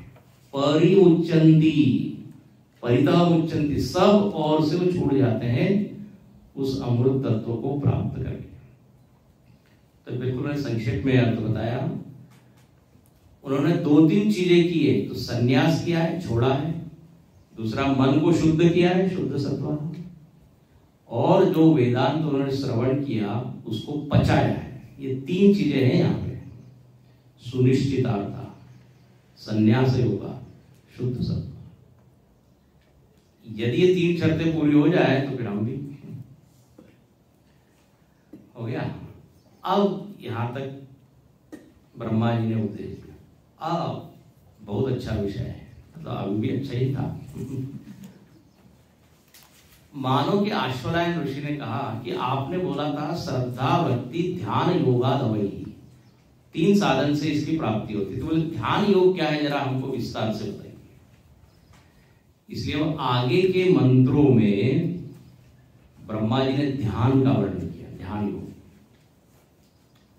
परिमुच्यंति, परितः मुच्यंति, सब और से वो छूट जाते हैं उस अमृत तत्व को प्राप्त करके। तो बिल्कुल मैंने संक्षेप में अर्थ बताया। उन्होंने 2-3 चीजें की है। तो सन्यास किया है, छोड़ा है। दूसरा मन को शुद्ध किया है, शुद्ध सत्व। और जो वेदांत उन्होंने श्रवण किया उसको पचाया है। ये 3 चीजें हैं यहाँ पे। सुनिश्चितार्था, संन्यास योगा, शुद्ध सत्व। यदि ये 3 शर्तें पूरी हो जाए तो फिर हम भी हो गया। अब यहां तक ब्रह्मा जी ने उपदेश दिया। अब बहुत अच्छा विषय है, तो अभी भी अच्छा ही था। मानो कि आश्वलायन ऋषि ने कहा कि आपने बोला था श्रद्धा भक्ति ध्यान योगा दवई, 3 साधन से इसकी प्राप्ति होती है। तो बोले ध्यान योग क्या है, जरा हमको विस्तार से बताइए। इसलिए वो आगे के मंत्रों में ब्रह्मा जी ने ध्यान का वर्णन किया। ध्यान योग,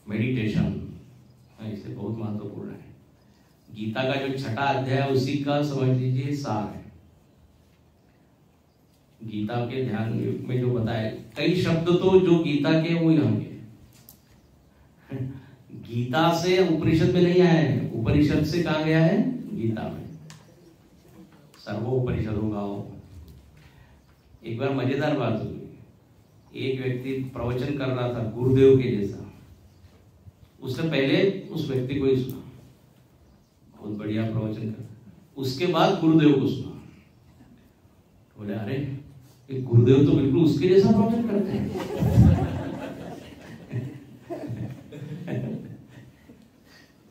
मेडिटेशन, इसलिए बहुत महत्वपूर्ण है। गीता का जो 6वां अध्याय उसी का समझ लीजिए सार है। गीता के ध्यान में जो बताया, कई शब्द तो जो गीता के वो यहाँ के गीता से उपनिषद में नहीं आया है, उपनिषद से कहा गया है गीता में। सर्वोपनिषदों गाओ। एक बार मजेदार बात हुई। एक व्यक्ति प्रवचन कर रहा था गुरुदेव के जैसा। उसने पहले उस व्यक्ति को ही सुना, बहुत बढ़िया प्रवचन कर, उसके बाद गुरुदेव को सुना। बोले अरे ये गुरुदेव तो बिल्कुल उसके जैसा प्रवचन करते हैं।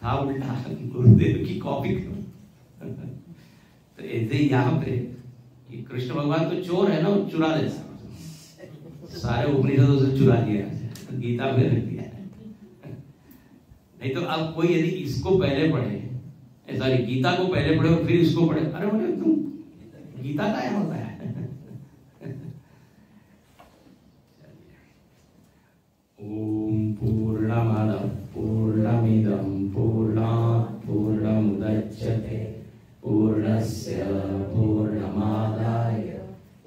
था उल्टा, गुरुदेव की कॉपी करो। तो ऐसे ही यहाँ पे कि कृष्ण भगवान तो चोर है ना, वो चुरा लेता, सारे उपनिषदों से चुरा दिया, गीता में रख दिया। नहीं तो अब कोई यदि इसको पहले पढ़े, सॉरी गीता को पहले पढ़े और फिर इसको पढ़े, अरे बोले तुम गीता का है होता है। ओम पूर्णमदः पूर्णमिदं पूर्णात् पूर्णमुदच्यते पूर्णस्य पूर्णमादाय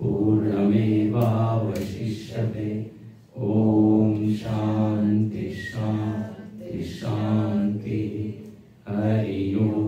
पूर्णमेवावशिष्यते। ओम शांति शांति शांति। हरि ओम।